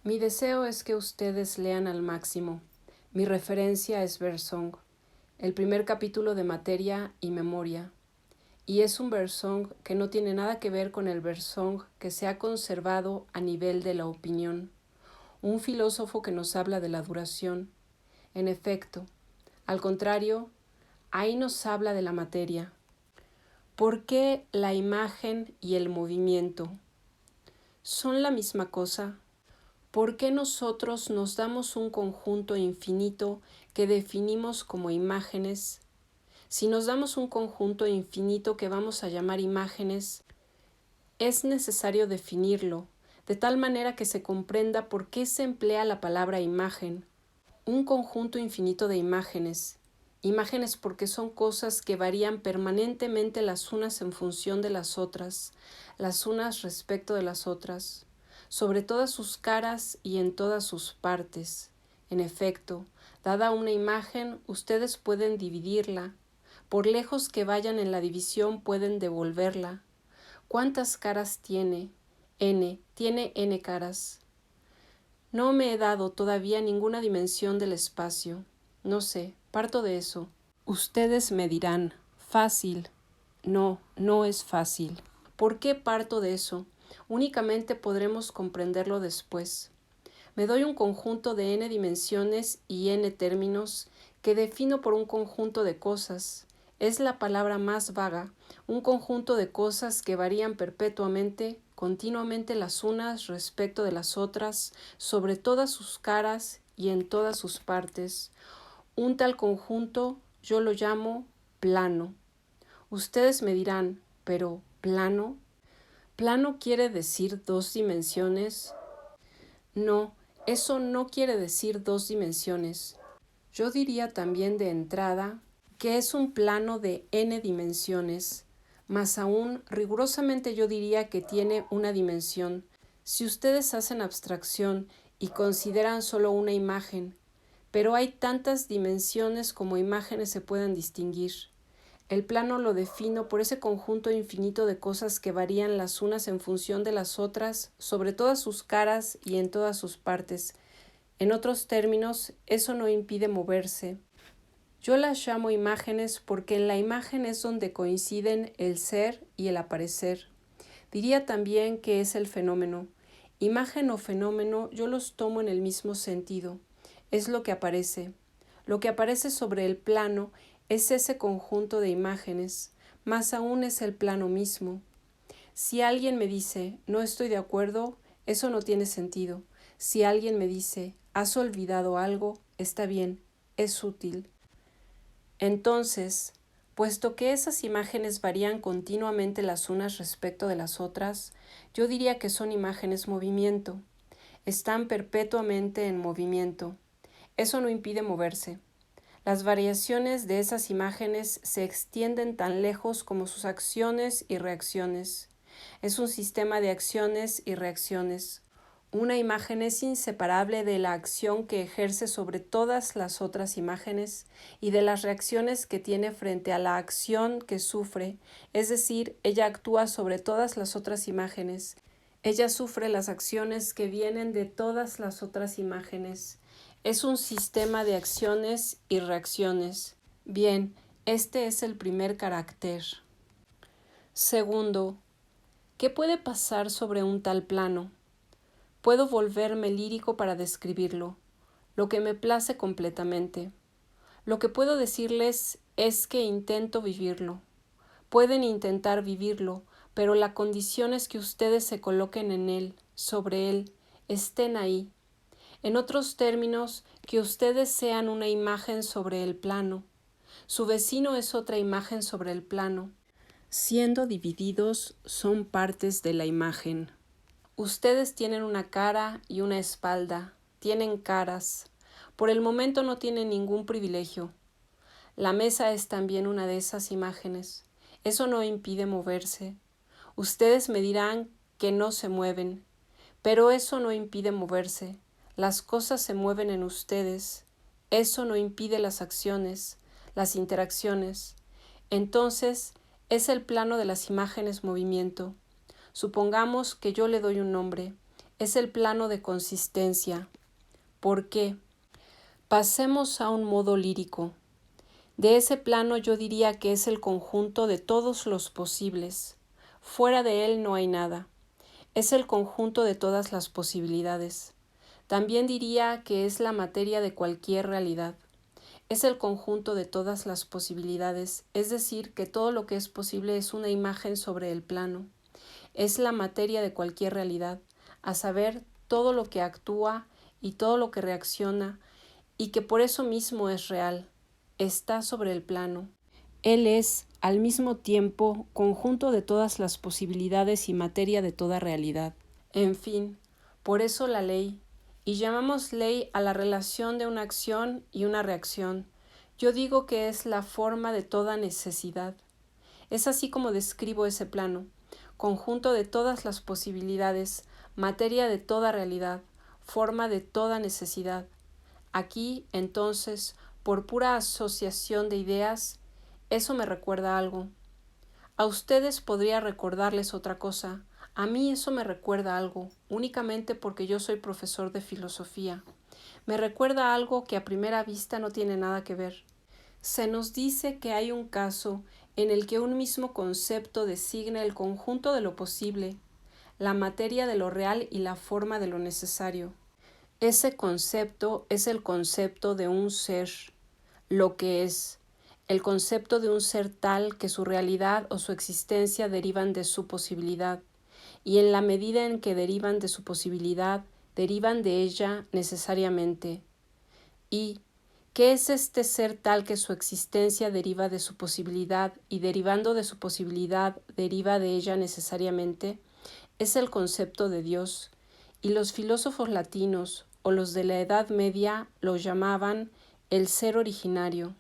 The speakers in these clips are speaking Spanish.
Mi deseo es que ustedes lean al máximo. Mi referencia es Bersong, el primer capítulo de Materia y Memoria. Y es un Bersong que no tiene nada que ver con el Bersong que se ha conservado a nivel de la opinión. Un filósofo que nos habla de la duración. En efecto, al contrario, ahí nos habla de la materia. ¿Por qué la imagen y el movimiento son la misma cosa? ¿Por qué nosotros nos damos un conjunto infinito que definimos como imágenes? Si nos damos un conjunto infinito que vamos a llamar imágenes, es necesario definirlo, de tal manera que se comprenda por qué se emplea la palabra imagen. Un conjunto infinito de imágenes. Imágenes porque son cosas que varían permanentemente las unas en función de las otras, las unas respecto de las otras, sobre todas sus caras y en todas sus partes. En efecto, dada una imagen, ustedes pueden dividirla. Por lejos que vayan en la división, pueden devolverla. ¿Cuántas caras tiene? Tiene n caras. No me he dado todavía ninguna dimensión del espacio. No sé, parto de eso. Ustedes me dirán, fácil. No, no es fácil. ¿Por qué parto de eso? Únicamente podremos comprenderlo después. Me doy un conjunto de n dimensiones y n términos que defino por un conjunto de cosas. Es la palabra más vaga, un conjunto de cosas que varían perpetuamente, continuamente las unas respecto de las otras, sobre todas sus caras y en todas sus partes. Un tal conjunto yo lo llamo plano. Ustedes me dirán, pero ¿plano? ¿Plano quiere decir dos dimensiones? No, eso no quiere decir dos dimensiones. Yo diría también de entrada que es un plano de n dimensiones, más aún rigurosamente yo diría que tiene una dimensión. Si ustedes hacen abstracción y consideran solo una imagen, pero hay tantas dimensiones como imágenes se puedan distinguir. El plano lo defino por ese conjunto infinito de cosas que varían las unas en función de las otras, sobre todas sus caras y en todas sus partes. En otros términos, eso no impide moverse. Yo las llamo imágenes porque en la imagen es donde coinciden el ser y el aparecer. Diría también que es el fenómeno. Imagen o fenómeno yo los tomo en el mismo sentido. Es lo que aparece. Lo que aparece sobre el plano es ese conjunto de imágenes, más aún es el plano mismo. Si alguien me dice, no estoy de acuerdo, eso no tiene sentido. Si alguien me dice, has olvidado algo, está bien, es útil. Entonces, puesto que esas imágenes varían continuamente las unas respecto de las otras, yo diría que son imágenes movimiento. Están perpetuamente en movimiento. Eso no impide moverse. Las variaciones de esas imágenes se extienden tan lejos como sus acciones y reacciones. Es un sistema de acciones y reacciones. Una imagen es inseparable de la acción que ejerce sobre todas las otras imágenes y de las reacciones que tiene frente a la acción que sufre, es decir, ella actúa sobre todas las otras imágenes. Ella sufre las acciones que vienen de todas las otras imágenes. Es un sistema de acciones y reacciones. Bien, este es el primer carácter. Segundo, ¿qué puede pasar sobre un tal plano? Puedo volverme lírico para describirlo, lo que me place completamente. Lo que puedo decirles es que intento vivirlo. Pueden intentar vivirlo, pero la condición es que ustedes se coloquen en él, sobre él, estén ahí. En otros términos, que ustedes sean una imagen sobre el plano. Su vecino es otra imagen sobre el plano. Siendo divididos, son partes de la imagen. Ustedes tienen una cara y una espalda, tienen caras. Por el momento no tienen ningún privilegio. La mesa es también una de esas imágenes. Eso no impide moverse. Ustedes me dirán que no se mueven, pero eso no impide moverse. Las cosas se mueven en ustedes. Eso no impide las acciones, las interacciones. Entonces, es el plano de las imágenes movimiento. Supongamos que yo le doy un nombre. Es el plano de consistencia. ¿Por qué? Pasemos a un modo lírico. De ese plano yo diría que es el conjunto de todos los posibles. Fuera de él no hay nada. Es el conjunto de todas las posibilidades. También diría que es la materia de cualquier realidad. Es el conjunto de todas las posibilidades, es decir, que todo lo que es posible es una imagen sobre el plano. Es la materia de cualquier realidad, a saber, todo lo que actúa y todo lo que reacciona, y que por eso mismo es real, está sobre el plano. Él es, al mismo tiempo, conjunto de todas las posibilidades y materia de toda realidad. En fin, por eso la ley, y llamamos ley a la relación de una acción y una reacción. Yo digo que es la forma de toda necesidad. Es así como describo ese plano, conjunto de todas las posibilidades, materia de toda realidad, forma de toda necesidad. Aquí, entonces, por pura asociación de ideas, eso me recuerda algo. A ustedes podría recordarles otra cosa. A mí eso me recuerda algo, únicamente porque yo soy profesor de filosofía. Me recuerda algo que a primera vista no tiene nada que ver. Se nos dice que hay un caso en el que un mismo concepto designa el conjunto de lo posible, la materia de lo real y la forma de lo necesario. Ese concepto es el concepto de un ser, lo que es, el concepto de un ser tal que su realidad o su existencia derivan de su posibilidad, y en la medida en que derivan de su posibilidad, derivan de ella necesariamente. ¿Y qué es este ser tal que su existencia deriva de su posibilidad y derivando de su posibilidad deriva de ella necesariamente? Es el concepto de Dios, y los filósofos latinos o los de la Edad Media lo llamaban el ser originario.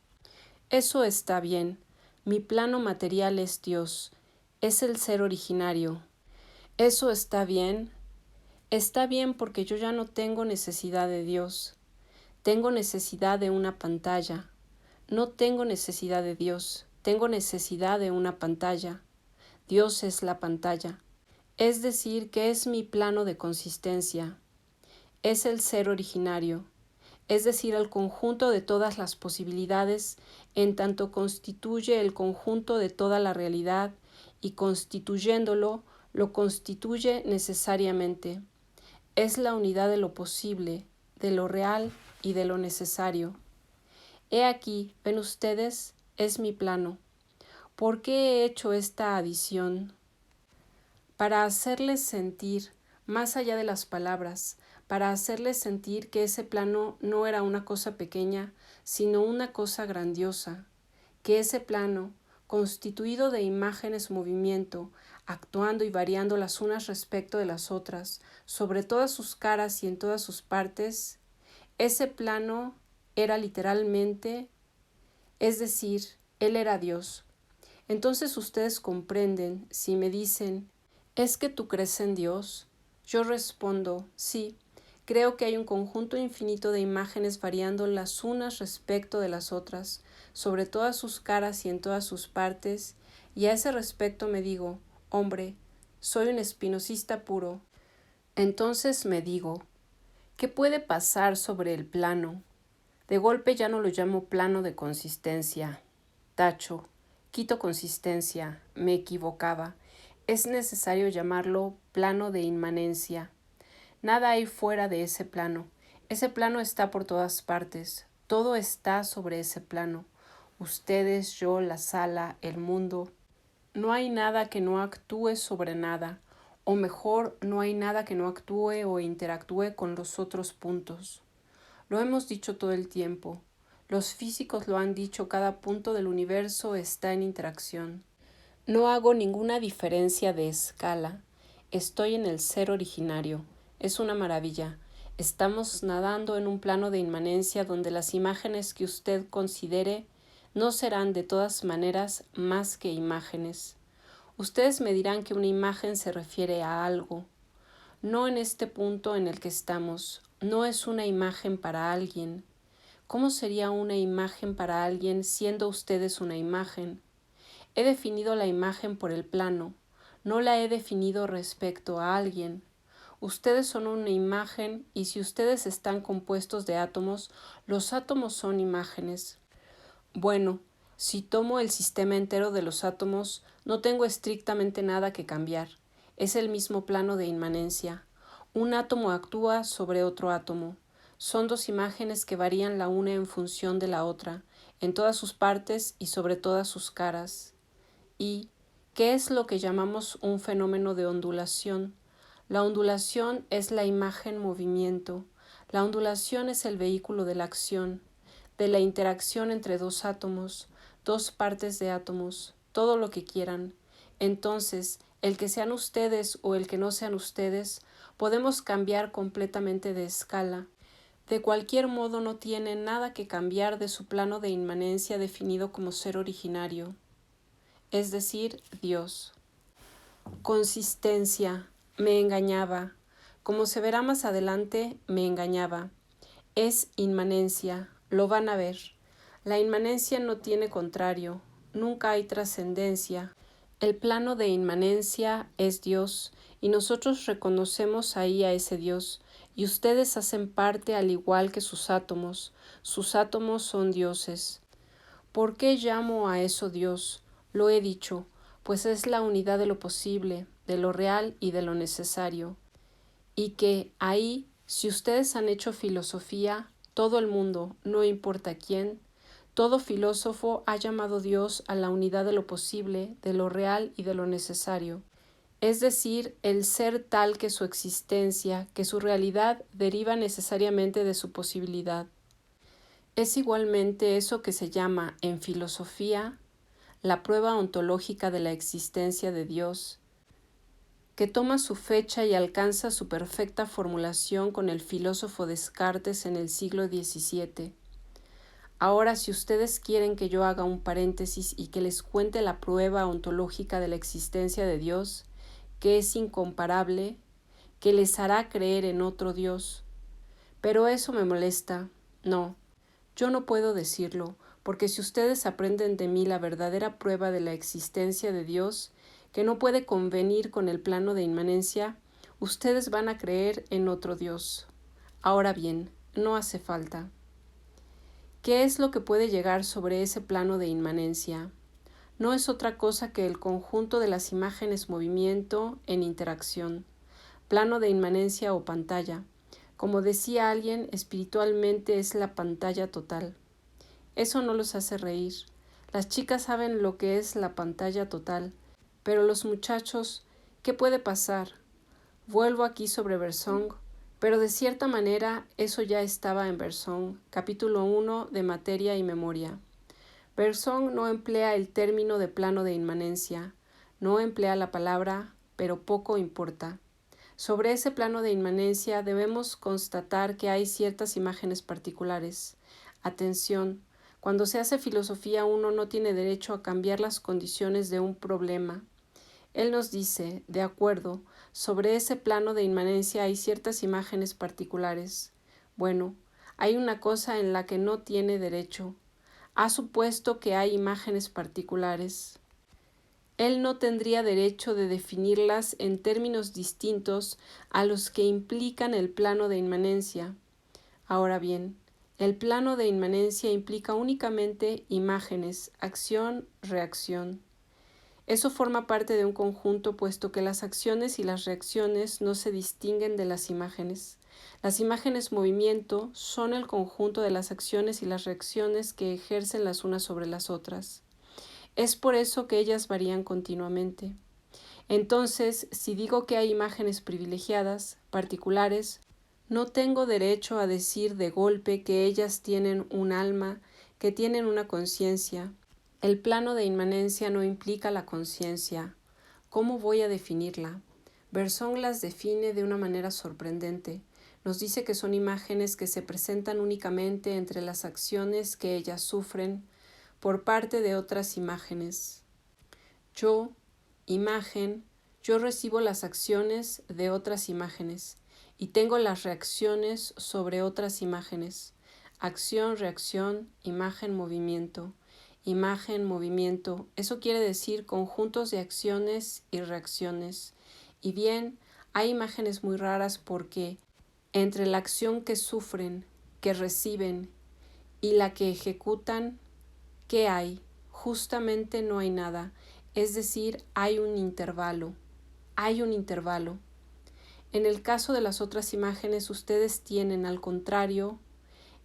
Eso está bien. Mi plano material es Dios. Es el ser originario. Eso está bien. Está bien porque yo ya no tengo necesidad de Dios. Tengo necesidad de una pantalla. No tengo necesidad de Dios. Tengo necesidad de una pantalla. Dios es la pantalla. Es decir, que es mi plano de consistencia. Es el ser originario, es decir, el conjunto de todas las posibilidades, en tanto constituye el conjunto de toda la realidad, y constituyéndolo, lo constituye necesariamente. Es la unidad de lo posible, de lo real y de lo necesario. He aquí, ven ustedes, es mi plano. ¿Por qué he hecho esta adición? Para hacerles sentir, más allá de las palabras, para hacerles sentir que ese plano no era una cosa pequeña, sino una cosa grandiosa, que ese plano, constituido de imágenes movimiento, actuando y variando las unas respecto de las otras, sobre todas sus caras y en todas sus partes, ese plano era literalmente, es decir, él era Dios. Entonces ustedes comprenden, si me dicen, ¿es que tú crees en Dios? Yo respondo, sí, creo que hay un conjunto infinito de imágenes variando las unas respecto de las otras, sobre todas sus caras y en todas sus partes, y a ese respecto me digo, hombre, soy un espinosista puro. Entonces me digo, ¿qué puede pasar sobre el plano? De golpe ya no lo llamo plano de consistencia. Tacho, quito consistencia, me equivocaba. Es necesario llamarlo plano de inmanencia. Nada hay fuera de ese plano. Ese plano está por todas partes. Todo está sobre ese plano. Ustedes, yo, la sala, el mundo. No hay nada que no actúe sobre nada, o mejor, no hay nada que no actúe o interactúe con los otros puntos. Lo hemos dicho todo el tiempo. Los físicos lo han dicho, cada punto del universo está en interacción. No hago ninguna diferencia de escala. Estoy en el ser originario. Es una maravilla. Estamos nadando en un plano de inmanencia donde las imágenes que usted considere no serán de todas maneras más que imágenes. Ustedes me dirán que una imagen se refiere a algo. No en este punto en el que estamos. No es una imagen para alguien. ¿Cómo sería una imagen para alguien siendo ustedes una imagen? He definido la imagen por el plano, no la he definido respecto a alguien. Ustedes son una imagen y si ustedes están compuestos de átomos, los átomos son imágenes. Bueno, si tomo el sistema entero de los átomos, no tengo estrictamente nada que cambiar. Es el mismo plano de inmanencia. Un átomo actúa sobre otro átomo. Son dos imágenes que varían la una en función de la otra, en todas sus partes y sobre todas sus caras. ¿Y qué es lo que llamamos un fenómeno de ondulación? La ondulación es la imagen movimiento. La ondulación es el vehículo de la acción, de la interacción entre dos átomos, dos partes de átomos, todo lo que quieran. Entonces, el que sean ustedes o el que no sean ustedes, podemos cambiar completamente de escala. De cualquier modo no tiene nada que cambiar de su plano de inmanencia definido como ser originario, es decir, Dios. Consistencia. Me engañaba. Como se verá más adelante, me engañaba. Es inmanencia. Lo van a ver. La inmanencia no tiene contrario. Nunca hay trascendencia. El plano de inmanencia es Dios, y nosotros reconocemos ahí a ese Dios, y ustedes hacen parte al igual que sus átomos. Sus átomos son dioses. ¿Por qué llamo a eso Dios? Lo he dicho, pues es la unidad de lo posible, de lo real y de lo necesario. Y que ahí, si ustedes han hecho filosofía, todo el mundo, no importa quién, todo filósofo ha llamado Dios a la unidad de lo posible, de lo real y de lo necesario, es decir, el ser tal que su existencia, que su realidad deriva necesariamente de su posibilidad. Es igualmente eso que se llama en filosofía la prueba ontológica de la existencia de Dios, que toma su fecha y alcanza su perfecta formulación con el filósofo Descartes en el siglo XVII. Ahora, si ustedes quieren que yo haga un paréntesis y que les cuente la prueba ontológica de la existencia de Dios, que es incomparable, que les hará creer en otro Dios. Pero eso me molesta. No, yo no puedo decirlo, porque si ustedes aprenden de mí la verdadera prueba de la existencia de Dios, que no puede convenir con el plano de inmanencia, ustedes van a creer en otro Dios. Ahora bien, no hace falta. ¿Qué es lo que puede llegar sobre ese plano de inmanencia? No es otra cosa que el conjunto de las imágenes movimiento en interacción, plano de inmanencia o pantalla. Como decía alguien, espiritualmente es la pantalla total. Eso no los hace reír. Las chicas saben lo que es la pantalla total, pero los muchachos, ¿qué puede pasar? Vuelvo aquí sobre Bersong, pero de cierta manera eso ya estaba en Bersong, capítulo 1 de Materia y Memoria. Bersong no emplea el término de plano de inmanencia, no emplea la palabra, pero poco importa. Sobre ese plano de inmanencia debemos constatar que hay ciertas imágenes particulares. Atención, cuando se hace filosofía uno no tiene derecho a cambiar las condiciones de un problema. Él nos dice, de acuerdo, sobre ese plano de inmanencia hay ciertas imágenes particulares. Bueno, hay una cosa en la que no tiene derecho. Ha supuesto que hay imágenes particulares. Él no tendría derecho de definirlas en términos distintos a los que implican el plano de inmanencia. Ahora bien, el plano de inmanencia implica únicamente imágenes, acción, reacción. Eso forma parte de un conjunto, puesto que las acciones y las reacciones no se distinguen de las imágenes. Las imágenes movimiento son el conjunto de las acciones y las reacciones que ejercen las unas sobre las otras. Es por eso que ellas varían continuamente. Entonces, si digo que hay imágenes privilegiadas, particulares, no tengo derecho a decir de golpe que ellas tienen un alma, que tienen una conciencia. El plano de inmanencia no implica la conciencia. ¿Cómo voy a definirla? Bersong las define de una manera sorprendente. Nos dice que son imágenes que se presentan únicamente entre las acciones que ellas sufren por parte de otras imágenes. Yo, imagen, yo recibo las acciones de otras imágenes y tengo las reacciones sobre otras imágenes. Acción, reacción, imagen, movimiento. Imagen, movimiento, eso quiere decir conjuntos de acciones y reacciones. Y bien, Hay imágenes muy raras porque entre la acción que sufren, que reciben y la que ejecutan, ¿qué hay? Justamente no hay nada, es decir, hay un intervalo. Hay un intervalo. En el caso de las otras imágenes, ustedes tienen, al contrario,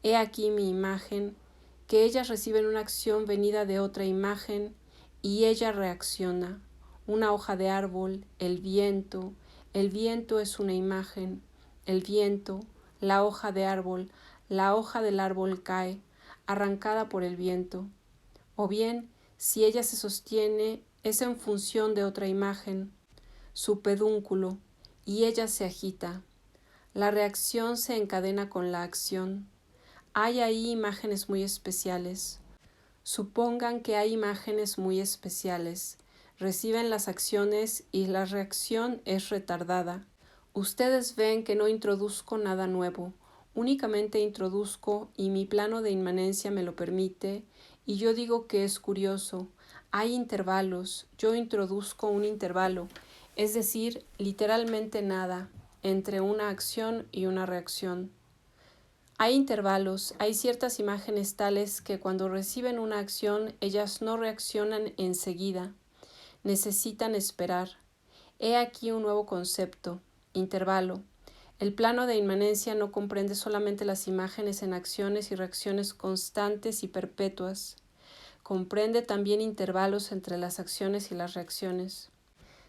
he aquí mi imagen, que ellas reciben una acción venida de otra imagen y ella reacciona. Una hoja de árbol, el viento es una imagen, el viento, la hoja de árbol, la hoja del árbol cae, arrancada por el viento. O bien, si ella se sostiene, es en función de otra imagen, su pedúnculo, y ella se agita. La reacción se encadena con la acción. Hay ahí imágenes muy especiales. Supongan que hay imágenes muy especiales. Reciben las acciones y la reacción es retardada. Ustedes ven que no introduzco nada nuevo, únicamente introduzco y mi plano de inmanencia me lo permite, y yo digo que es curioso. Hay intervalos, yo introduzco un intervalo, es decir, literalmente nada, entre una acción y una reacción. Hay intervalos, hay ciertas imágenes tales que cuando reciben una acción ellas no reaccionan enseguida, necesitan esperar. He aquí un nuevo concepto, intervalo. El plano de inmanencia no comprende solamente las imágenes en acciones y reacciones constantes y perpetuas, comprende también intervalos entre las acciones y las reacciones.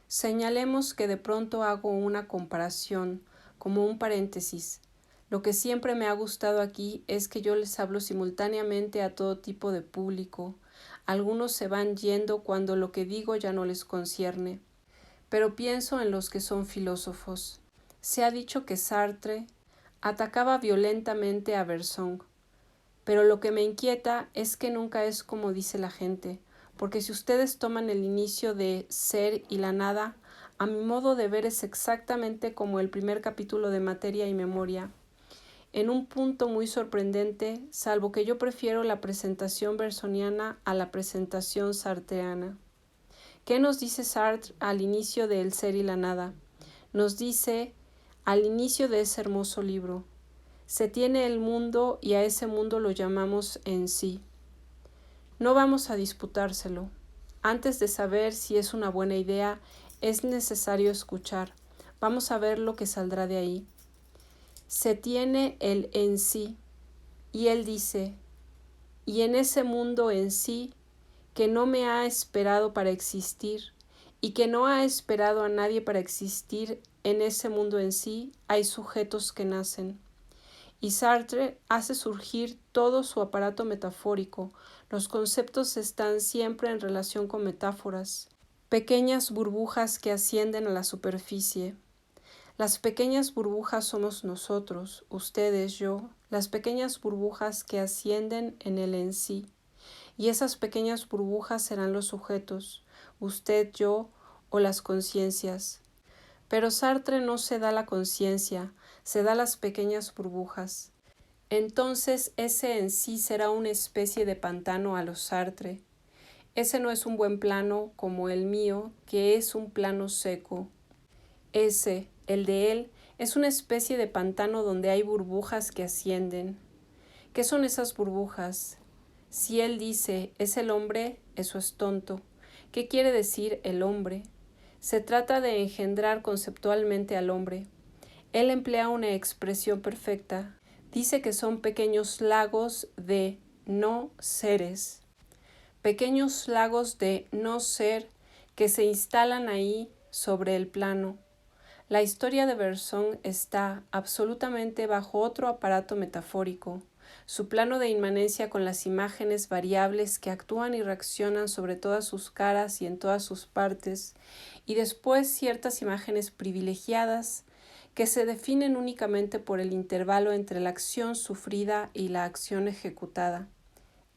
Señalemos que de pronto hago una comparación, como un paréntesis. Lo que siempre me ha gustado aquí es que yo les hablo simultáneamente a todo tipo de público. Algunos se van yendo cuando lo que digo ya no les concierne. Pero pienso en los que son filósofos. Se ha dicho que Sartre atacaba violentamente a Bersong, pero lo que me inquieta es que nunca es como dice la gente, porque si ustedes toman el inicio de Ser y la nada, a mi modo de ver es exactamente como el primer capítulo de Materia y Memoria, en un punto muy sorprendente, salvo que yo prefiero la presentación bersoniana a la presentación sartreana. ¿Qué nos dice Sartre al inicio de El ser y la nada? Nos dice, al inicio de ese hermoso libro, se tiene el mundo y a ese mundo lo llamamos en sí. No vamos a disputárselo. Antes de saber si es una buena idea, es necesario escuchar. Vamos a ver lo que saldrá de ahí. Se tiene el en sí, y él dice, y en ese mundo en sí, que no me ha esperado para existir, y que no ha esperado a nadie para existir, en ese mundo en sí hay sujetos que nacen. Y Sartre hace surgir todo su aparato metafórico. Los conceptos están siempre en relación con metáforas, pequeñas burbujas que ascienden a la superficie. Las pequeñas burbujas somos nosotros, ustedes, yo, las pequeñas burbujas que ascienden en el en sí. Y esas pequeñas burbujas serán los sujetos, usted, yo o las conciencias. Pero Sartre no se da la conciencia, se da las pequeñas burbujas. Entonces ese en sí será una especie de pantano a los Sartre. Ese no es un buen plano como el mío, que es un plano seco. Ese, el de él, es una especie de pantano donde hay burbujas que ascienden. ¿Qué son esas burbujas? Si él dice, es el hombre, eso es tonto. ¿Qué quiere decir el hombre? Se trata de engendrar conceptualmente al hombre. Él emplea una expresión perfecta. Dice que son pequeños lagos de no seres. Pequeños lagos de no ser que se instalan ahí sobre el plano. La historia de Bersong está absolutamente bajo otro aparato metafórico, su plano de inmanencia con las imágenes variables que actúan y reaccionan sobre todas sus caras y en todas sus partes, y después ciertas imágenes privilegiadas que se definen únicamente por el intervalo entre la acción sufrida y la acción ejecutada.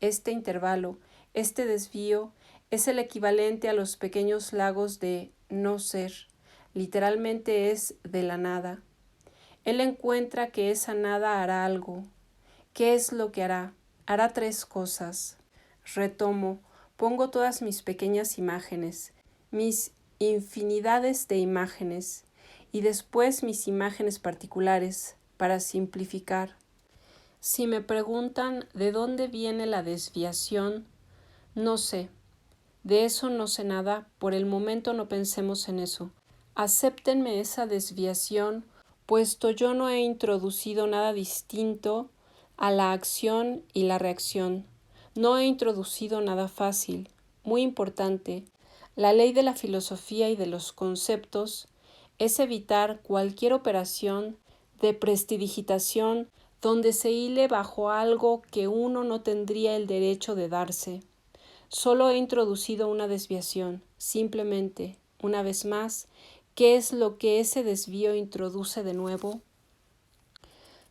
Este intervalo, este desvío, es el equivalente a los pequeños lagos de no ser. Literalmente es de la nada. Él encuentra que esa nada hará algo. ¿Qué es lo que hará? Hará tres cosas. Retomo, pongo todas mis pequeñas imágenes, mis infinidades de imágenes, y después mis imágenes particulares, para simplificar. Si me preguntan de dónde viene la desviación, no sé. De eso no sé nada, por el momento no pensemos en eso. Acéptenme esa desviación, puesto yo no he introducido nada distinto a la acción y la reacción. No he introducido nada fácil, muy importante. La ley de la filosofía y de los conceptos es evitar cualquier operación de prestidigitación donde se hile bajo algo que uno no tendría el derecho de darse. Solo he introducido una desviación, simplemente, una vez más, ¿qué es lo que ese desvío introduce de nuevo?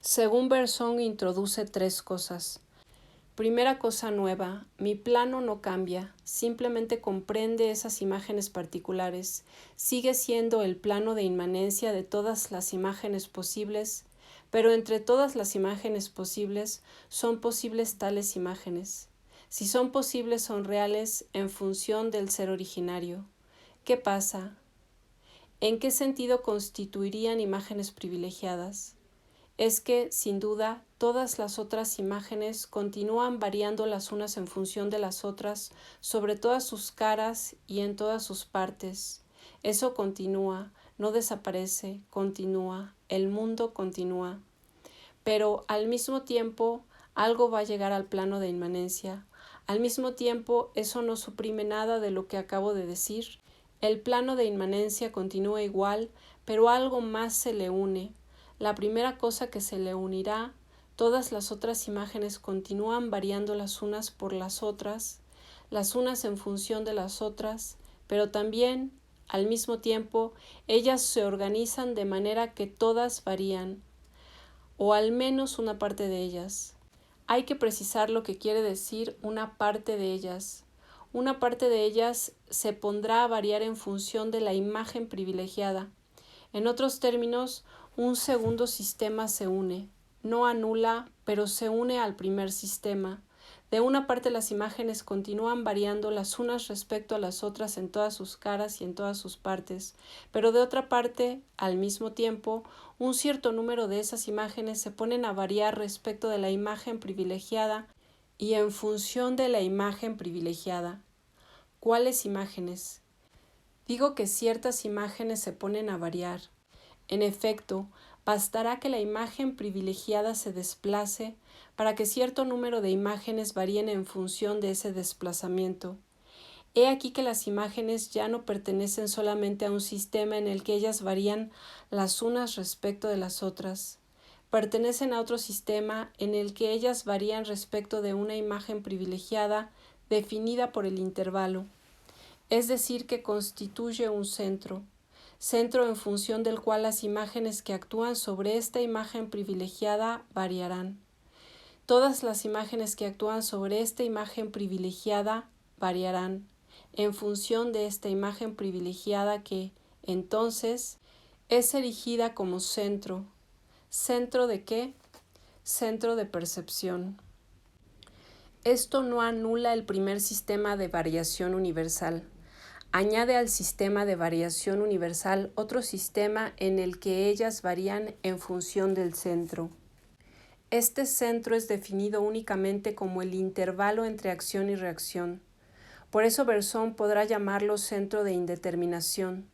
Según Bersong, introduce 3 cosas. Primera cosa nueva, mi plano no cambia, simplemente comprende esas imágenes particulares, sigue siendo el plano de inmanencia de todas las imágenes posibles, pero entre todas las imágenes posibles son posibles tales imágenes. Si son posibles, son reales en función del ser originario. ¿Qué pasa? ¿En qué sentido constituirían imágenes privilegiadas? Es que, sin duda, todas las otras imágenes continúan variando las unas en función de las otras sobre todas sus caras y en todas sus partes. Eso continúa, no desaparece, continúa, el mundo continúa. Pero al mismo tiempo, algo va a llegar al plano de inmanencia. Al mismo tiempo, eso no suprime nada de lo que acabo de decir. El plano de inmanencia continúa igual, pero algo más se le une. La primera cosa que se le unirá, todas las otras imágenes continúan variando las unas por las unas en función de las otras, pero también, al mismo tiempo, ellas se organizan de manera que todas varían, o al menos una parte de ellas. Hay que precisar lo que quiere decir una parte de ellas. Una parte de ellas se pondrá a variar en función de la imagen privilegiada. En otros términos, un segundo sistema se une. No anula, pero se une al primer sistema. De una parte las imágenes continúan variando las unas respecto a las otras en todas sus caras y en todas sus partes, pero de otra parte, al mismo tiempo, un cierto número de esas imágenes se ponen a variar respecto de la imagen privilegiada y en función de la imagen privilegiada. ¿Cuáles imágenes? Digo que ciertas imágenes se ponen a variar. En efecto, bastará que la imagen privilegiada se desplace para que cierto número de imágenes varíen en función de ese desplazamiento. He aquí que las imágenes ya no pertenecen solamente a un sistema en el que ellas varían las unas respecto de las otras. Pertenecen a otro sistema en el que ellas varían respecto de una imagen privilegiada definida por el intervalo. Es decir, que constituye un centro en función del cual las imágenes que actúan sobre esta imagen privilegiada variarán. Todas las imágenes que actúan sobre esta imagen privilegiada variarán en función de esta imagen privilegiada que, entonces, es erigida como centro. ¿Centro de qué? Centro de percepción. Esto no anula el primer sistema de variación universal. Añade al sistema de variación universal otro sistema en el que ellas varían en función del centro. Este centro es definido únicamente como el intervalo entre acción y reacción. Por eso Bersong podrá llamarlo centro de indeterminación.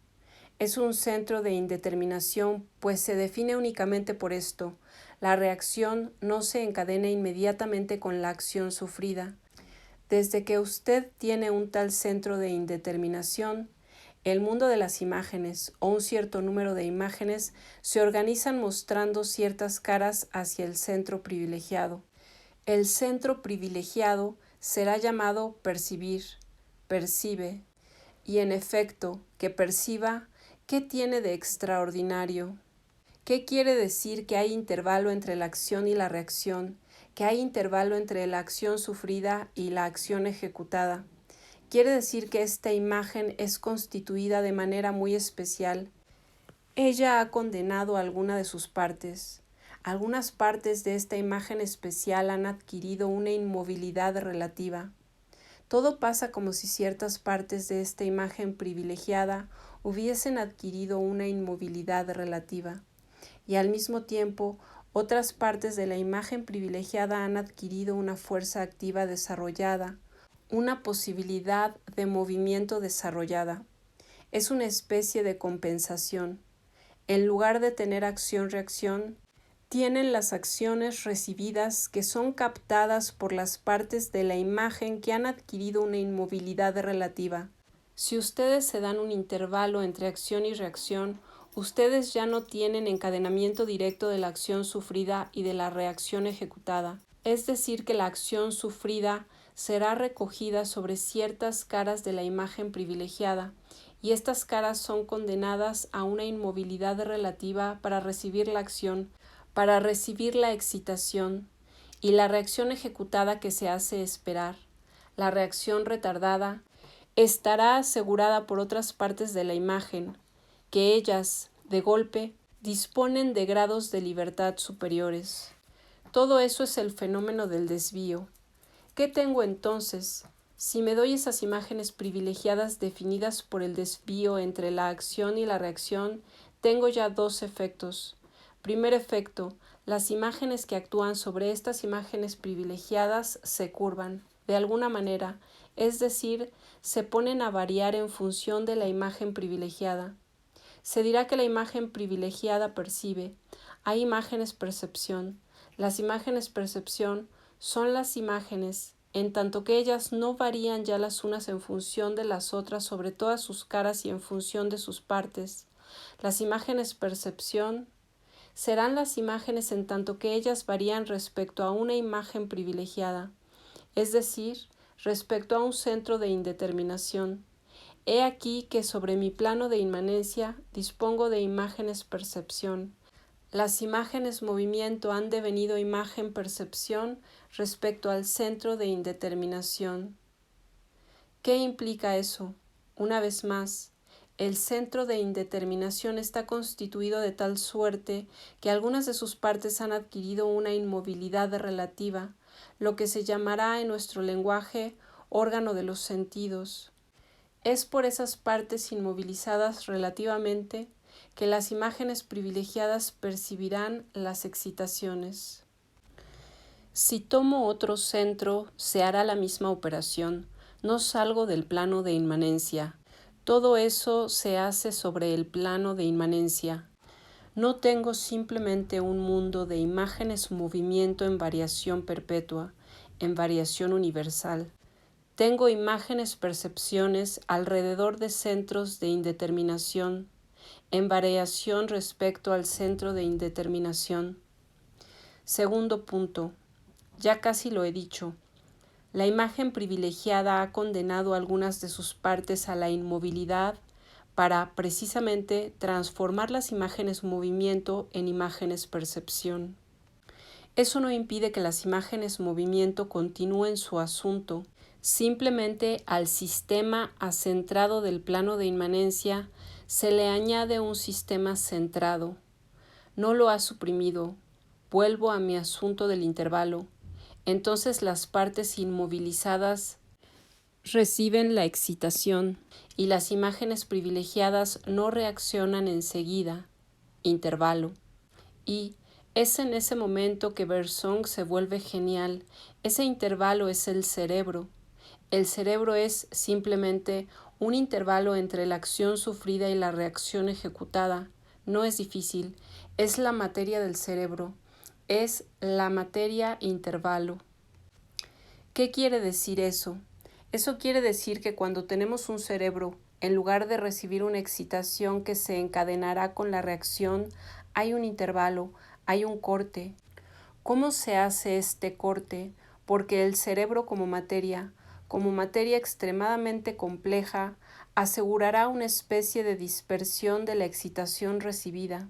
Es un centro de indeterminación, pues se define únicamente por esto. La reacción no se encadena inmediatamente con la acción sufrida. Desde que usted tiene un tal centro de indeterminación, el mundo de las imágenes o un cierto número de imágenes se organizan mostrando ciertas caras hacia el centro privilegiado. El centro privilegiado será llamado percibir, percibe, y en efecto, que perciba, ¿qué tiene de extraordinario? ¿Qué quiere decir que hay intervalo entre la acción y la reacción? Que hay intervalo entre la acción sufrida y la acción ejecutada. Quiere decir que esta imagen es constituida de manera muy especial. Ella ha condenado alguna de sus partes. Algunas partes de esta imagen especial han adquirido una inmovilidad relativa. Todo pasa como si ciertas partes de esta imagen privilegiada hubiesen adquirido una inmovilidad relativa, y al mismo tiempo otras partes de la imagen privilegiada han adquirido una fuerza activa desarrollada, una posibilidad de movimiento desarrollada. Es una especie de compensación. En lugar de tener acción-reacción, tienen las acciones recibidas que son captadas por las partes de la imagen que han adquirido una inmovilidad relativa. Si ustedes se dan un intervalo entre acción y reacción, ustedes ya no tienen encadenamiento directo de la acción sufrida y de la reacción ejecutada. Es decir, que la acción sufrida será recogida sobre ciertas caras de la imagen privilegiada, y estas caras son condenadas a una inmovilidad relativa para recibir la acción, para recibir la excitación, y la reacción ejecutada que se hace esperar, la reacción retardada, estará asegurada por otras partes de la imagen, que ellas, de golpe, disponen de grados de libertad superiores. Todo eso es el fenómeno del desvío. ¿Qué tengo entonces? Si me doy esas imágenes privilegiadas definidas por el desvío entre la acción y la reacción, tengo ya dos efectos. Primer efecto, las imágenes que actúan sobre estas imágenes privilegiadas se curvan, de alguna manera, es decir, se ponen a variar en función de la imagen privilegiada. Se dirá que la imagen privilegiada percibe. Hay imágenes percepción. Las imágenes percepción son las imágenes, en tanto que ellas no varían ya las unas en función de las otras sobre todas sus caras y en función de sus partes. Las imágenes percepción serán las imágenes en tanto que ellas varían respecto a una imagen privilegiada, es decir, respecto a un centro de indeterminación. He aquí que sobre mi plano de inmanencia dispongo de imágenes percepción. Las imágenes movimiento han devenido imagen percepción respecto al centro de indeterminación. ¿Qué implica eso? Una vez más, el centro de indeterminación está constituido de tal suerte que algunas de sus partes han adquirido una inmovilidad relativa, lo que se llamará en nuestro lenguaje órgano de los sentidos. Es por esas partes inmovilizadas relativamente que las imágenes privilegiadas percibirán las excitaciones. Si tomo otro centro, se hará la misma operación. No salgo del plano de inmanencia. Todo eso se hace sobre el plano de inmanencia. No tengo simplemente un mundo de imágenes movimiento en variación perpetua, en variación universal. Tengo imágenes percepciones alrededor de centros de indeterminación, en variación respecto al centro de indeterminación. Segundo punto. Ya casi lo he dicho. La imagen privilegiada ha condenado algunas de sus partes a la inmovilidad para, precisamente, transformar las imágenes movimiento en imágenes percepción. Eso no impide que las imágenes movimiento continúen su asunto. Simplemente al sistema acentrado del plano de inmanencia se le añade un sistema centrado. No lo ha suprimido. Vuelvo a mi asunto del intervalo. Entonces las partes inmovilizadas reciben la excitación y las imágenes privilegiadas no reaccionan enseguida. Intervalo. Y es en ese momento que Bersong se vuelve genial. Ese intervalo es el cerebro. El cerebro es simplemente un intervalo entre la acción sufrida y la reacción ejecutada. No es difícil. Es la materia del cerebro. Es la materia intervalo. ¿Qué quiere decir eso? Eso quiere decir que cuando tenemos un cerebro, en lugar de recibir una excitación que se encadenará con la reacción, hay un intervalo, hay un corte. ¿Cómo se hace este corte? Porque el cerebro como materia extremadamente compleja, asegurará una especie de dispersión de la excitación recibida.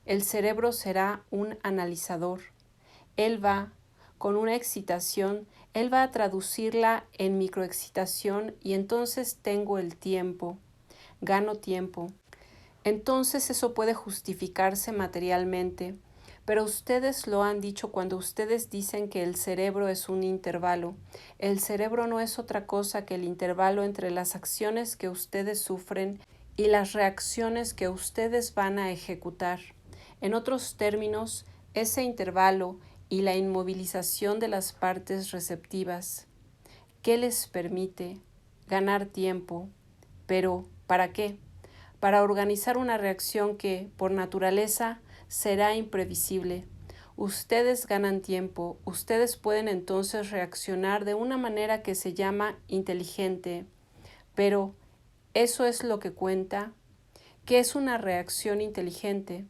El cerebro será un analizador. Él va, con una excitación, él va a traducirla en microexcitación y entonces tengo el tiempo, gano tiempo. Entonces eso puede justificarse materialmente, pero ustedes lo han dicho cuando ustedes dicen que el cerebro es un intervalo. El cerebro no es otra cosa que el intervalo entre las acciones que ustedes sufren y las reacciones que ustedes van a ejecutar. En otros términos, ese intervalo y la inmovilización de las partes receptivas. ¿Qué les permite? Ganar tiempo. Pero, ¿para qué? Para organizar una reacción que, por naturaleza, será imprevisible. Ustedes ganan tiempo, ustedes pueden entonces reaccionar de una manera que se llama inteligente. Pero, ¿eso es lo que cuenta? ¿Qué es una reacción inteligente?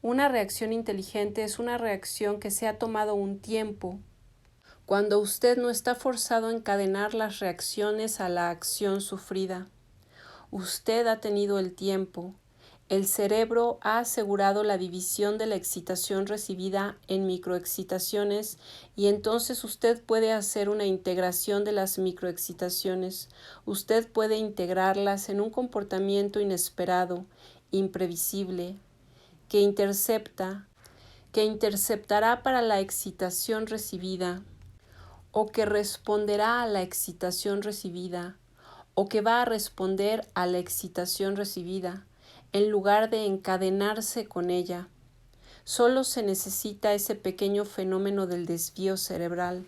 Una reacción inteligente es una reacción que se ha tomado un tiempo, cuando usted no está forzado a encadenar las reacciones a la acción sufrida. Usted ha tenido el tiempo. El cerebro ha asegurado la división de la excitación recibida en microexcitaciones y entonces usted puede hacer una integración de las microexcitaciones. Usted puede integrarlas en un comportamiento inesperado, imprevisible, que interceptará para la excitación recibida, o que responderá a la excitación recibida, o que va a responder a la excitación recibida, en lugar de encadenarse con ella. Solo se necesita ese pequeño fenómeno del desvío cerebral.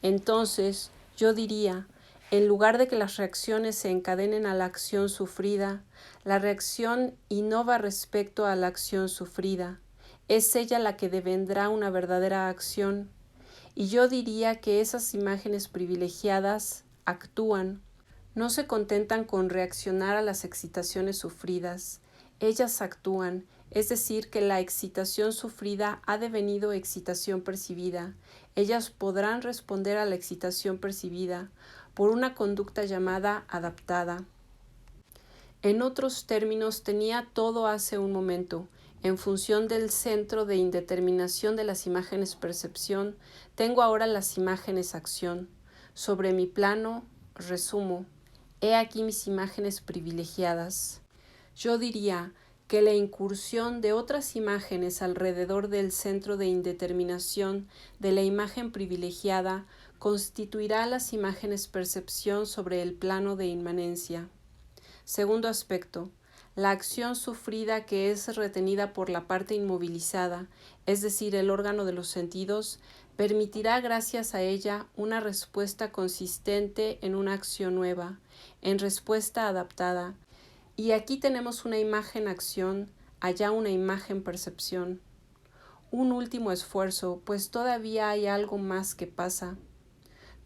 Entonces, yo diría, en lugar de que las reacciones se encadenen a la acción sufrida, la reacción innova respecto a la acción sufrida. Es ella la que devendrá una verdadera acción. Y yo diría que esas imágenes privilegiadas actúan, no se contentan con reaccionar a las excitaciones sufridas, ellas actúan, es decir, que la excitación sufrida ha devenido excitación percibida. Ellas podrán responder a la excitación percibida por una conducta llamada adaptada. En otros términos, tenía todo hace un momento. En función del centro de indeterminación de las imágenes percepción, tengo ahora las imágenes acción. Sobre mi plano, resumo. He aquí mis imágenes privilegiadas. Yo diría que la incursión de otras imágenes alrededor del centro de indeterminación de la imagen privilegiada constituirá las imágenes percepción sobre el plano de inmanencia. Segundo aspecto, la acción sufrida que es retenida por la parte inmovilizada, es decir, el órgano de los sentidos, permitirá gracias a ella una respuesta consistente en una acción nueva, en respuesta adaptada. Y aquí tenemos una imagen-acción, allá una imagen-percepción. Un último esfuerzo, pues todavía hay algo más que pasa.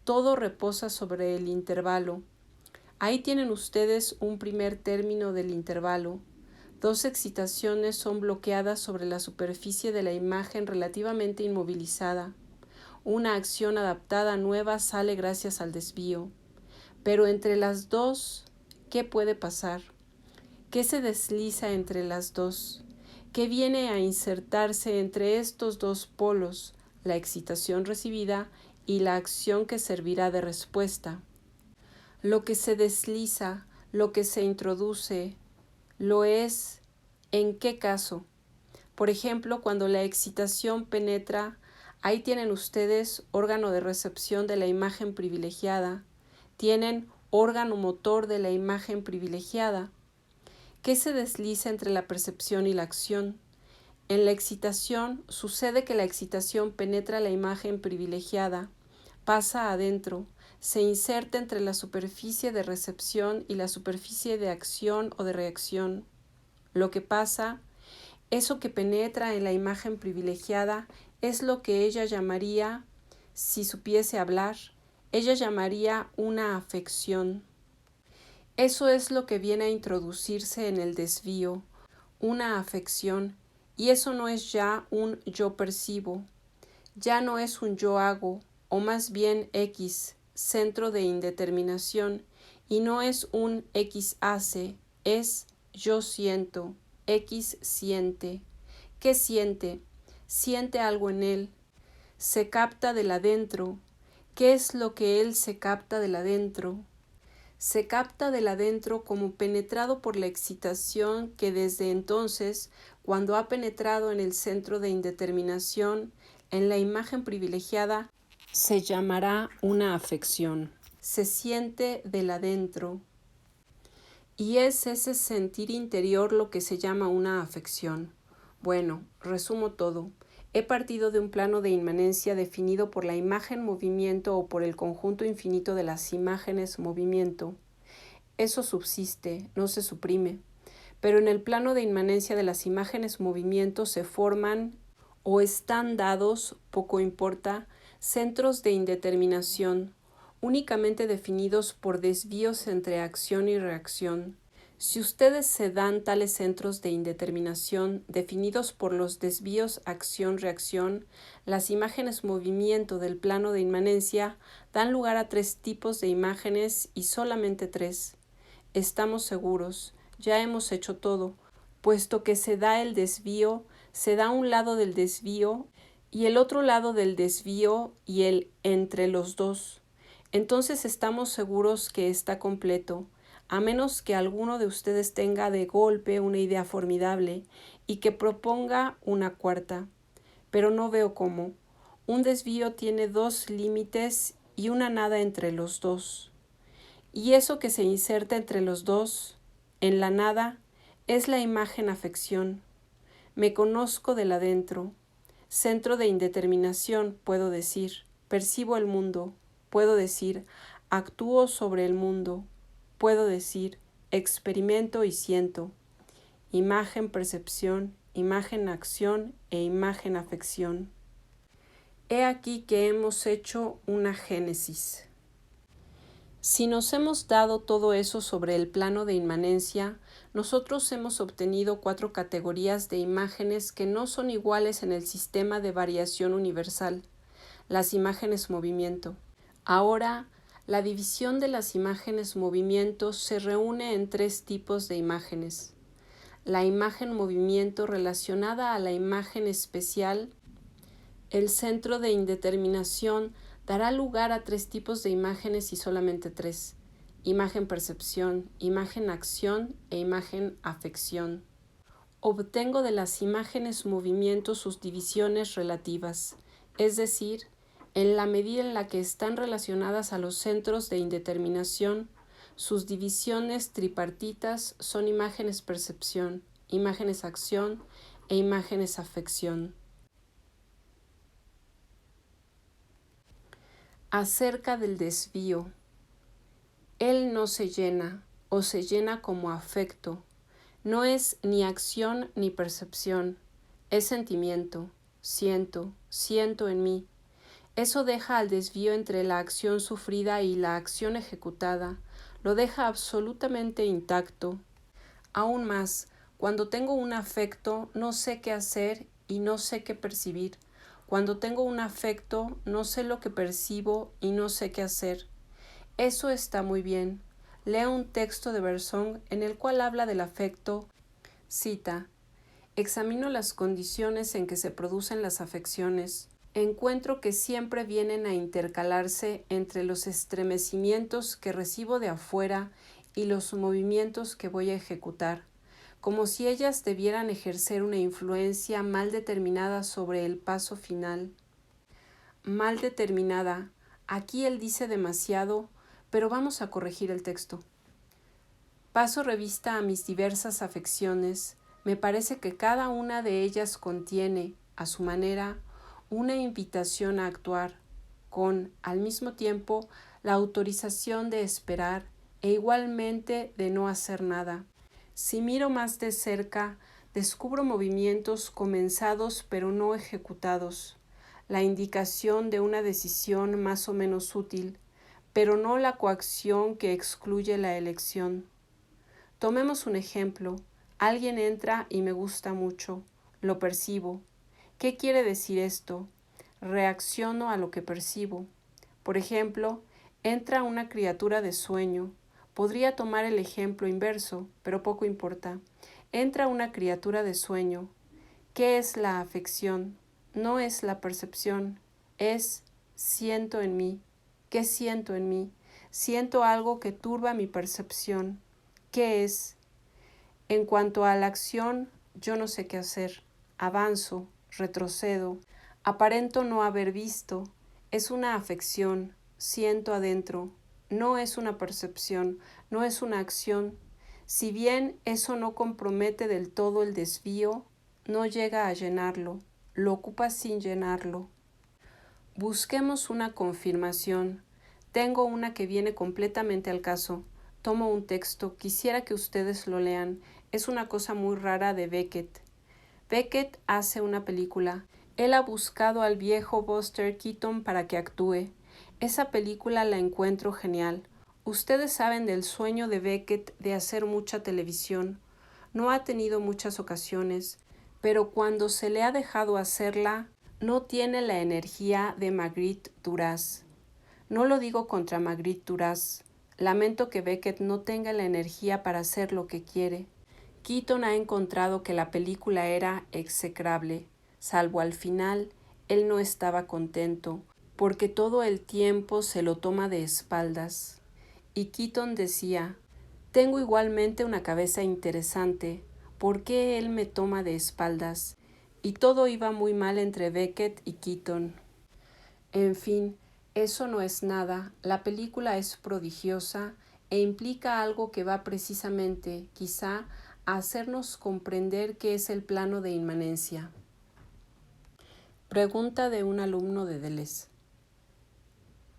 Todo reposa sobre el intervalo. Ahí tienen ustedes un primer término del intervalo. Dos excitaciones son bloqueadas sobre la superficie de la imagen relativamente inmovilizada. Una acción adaptada nueva sale gracias al desvío. Pero entre las dos, ¿qué puede pasar? ¿Qué se desliza entre las dos? ¿Qué viene a insertarse entre estos dos polos, la excitación recibida y la acción que servirá de respuesta? Lo que se desliza, lo que se introduce, lo es ¿en qué caso? Por ejemplo, cuando la excitación penetra, ahí tienen ustedes órgano de recepción de la imagen privilegiada, tienen órgano motor de la imagen privilegiada. ¿Qué se desliza entre la percepción y la acción? En la excitación sucede que la excitación penetra la imagen privilegiada, pasa adentro, se inserta entre la superficie de recepción y la superficie de acción o de reacción. Lo que pasa, eso que penetra en la imagen privilegiada, es lo que ella llamaría, si supiese hablar, ella llamaría una afección. Eso es lo que viene a introducirse en el desvío, una afección, y eso no es ya un yo percibo, ya no es un yo hago, o más bien X, centro de indeterminación, y no es un X hace, es yo siento, X siente. ¿Qué siente? Siente algo en él. Se capta del adentro. ¿Qué es lo que él se capta del adentro? Se capta del adentro como penetrado por la excitación que desde entonces, cuando ha penetrado en el centro de indeterminación, en la imagen privilegiada, se llamará una afección. Se siente del adentro. Y es ese sentir interior lo que se llama una afección. Bueno, resumo todo. He partido de un plano de inmanencia definido por la imagen movimiento o por el conjunto infinito de las imágenes movimiento. Eso subsiste, no se suprime. Pero en el plano de inmanencia de las imágenes movimiento se forman o están dados, poco importa, centros de indeterminación, únicamente definidos por desvíos entre acción y reacción. Si ustedes se dan tales centros de indeterminación definidos por los desvíos acción-reacción, las imágenes movimiento del plano de inmanencia dan lugar a 3 tipos de imágenes y solamente 3. Estamos seguros, ya hemos hecho todo, puesto que se da el desvío, se da un lado del desvío y el otro lado del desvío y el entre los dos. Entonces estamos seguros que está completo, a menos que alguno de ustedes tenga de golpe una idea formidable y que proponga una cuarta. Pero no veo cómo. Un desvío tiene 2 límites y una nada entre los dos. Y eso que se inserta entre los dos, en la nada, es la imagen afección. Me conozco del adentro. Centro de indeterminación, puedo decir. Percibo el mundo. Puedo decir. Actúo sobre el mundo. Puedo decir. Experimento y siento. Imagen, percepción, imagen, acción e imagen, afección. He aquí que hemos hecho una génesis. Si nos hemos dado todo eso sobre el plano de inmanencia, nosotros hemos obtenido 4 categorías de imágenes que no son iguales en el sistema de variación universal, las imágenes movimiento. Ahora, la división de las imágenes movimiento se reúne en 3 tipos de imágenes. La imagen movimiento relacionada a la imagen especial, el centro de indeterminación dará lugar a 3 tipos de imágenes y solamente 3. Imagen percepción, imagen acción e imagen afección. Obtengo de las imágenes movimiento sus divisiones relativas, es decir, en la medida en la que están relacionadas a los centros de indeterminación, sus divisiones tripartitas son imágenes percepción, imágenes acción e imágenes afección. Acerca del desvío. Él no se llena, o se llena como afecto. No es ni acción ni percepción, es sentimiento. Siento en mí. Eso deja al desvío entre la acción sufrida y la acción ejecutada, lo deja absolutamente intacto. Aún más, cuando tengo un afecto, no sé qué hacer y no sé qué percibir. Cuando tengo un afecto, no sé lo que percibo y no sé qué hacer. Eso está muy bien. Leo un texto de Bersong en el cual habla del afecto. Cita: examino las condiciones en que se producen las afecciones. Encuentro que siempre vienen a intercalarse entre los estremecimientos que recibo de afuera y los movimientos que voy a ejecutar, como si ellas debieran ejercer una influencia mal determinada sobre el paso final. Mal determinada. Aquí él dice demasiado, pero vamos a corregir el texto. Paso revista a mis diversas afecciones. Me parece que cada una de ellas contiene, a su manera, una invitación a actuar, con, al mismo tiempo, la autorización de esperar e igualmente de no hacer nada. Si miro más de cerca, descubro movimientos comenzados pero no ejecutados, la indicación de una decisión más o menos útil, pero no la coacción que excluye la elección. Tomemos un ejemplo. Alguien entra y me gusta mucho. Lo percibo. ¿Qué quiere decir esto? Reacciono a lo que percibo. Por ejemplo, entra una criatura de sueño. Podría tomar el ejemplo inverso, pero poco importa. Entra una criatura de sueño. ¿Qué es la afección? No es la percepción, es siento en mí. ¿Qué siento en mí? Siento algo que turba mi percepción. ¿Qué es? En cuanto a la acción, yo no sé qué hacer. Avanzo, retrocedo, aparento no haber visto. Es una afección, siento adentro. No es una percepción, no es una acción. Si bien eso no compromete del todo el desvío, no llega a llenarlo, lo ocupa sin llenarlo. Busquemos una confirmación. Tengo una que viene completamente al caso. Tomo un texto, quisiera que ustedes lo lean. Es una cosa muy rara de Beckett. Beckett hace una película. Él ha buscado al viejo Buster Keaton para que actúe. Esa película la encuentro genial. Ustedes saben del sueño de Beckett de hacer mucha televisión. No ha tenido muchas ocasiones, pero cuando se le ha dejado hacerla, no tiene la energía de Magritte Duras. No lo digo contra Magritte Duras. Lamento que Beckett no tenga la energía para hacer lo que quiere. Keaton ha encontrado que la película era execrable, salvo al final, él no estaba contento, porque todo el tiempo se lo toma de espaldas. Y Keaton decía, tengo igualmente una cabeza interesante, ¿por qué él me toma de espaldas? Y todo iba muy mal entre Beckett y Keaton. En fin, eso no es nada, la película es prodigiosa e implica algo que va precisamente, quizá, a hacernos comprender qué es el plano de inmanencia. Pregunta de un alumno de Deleuze.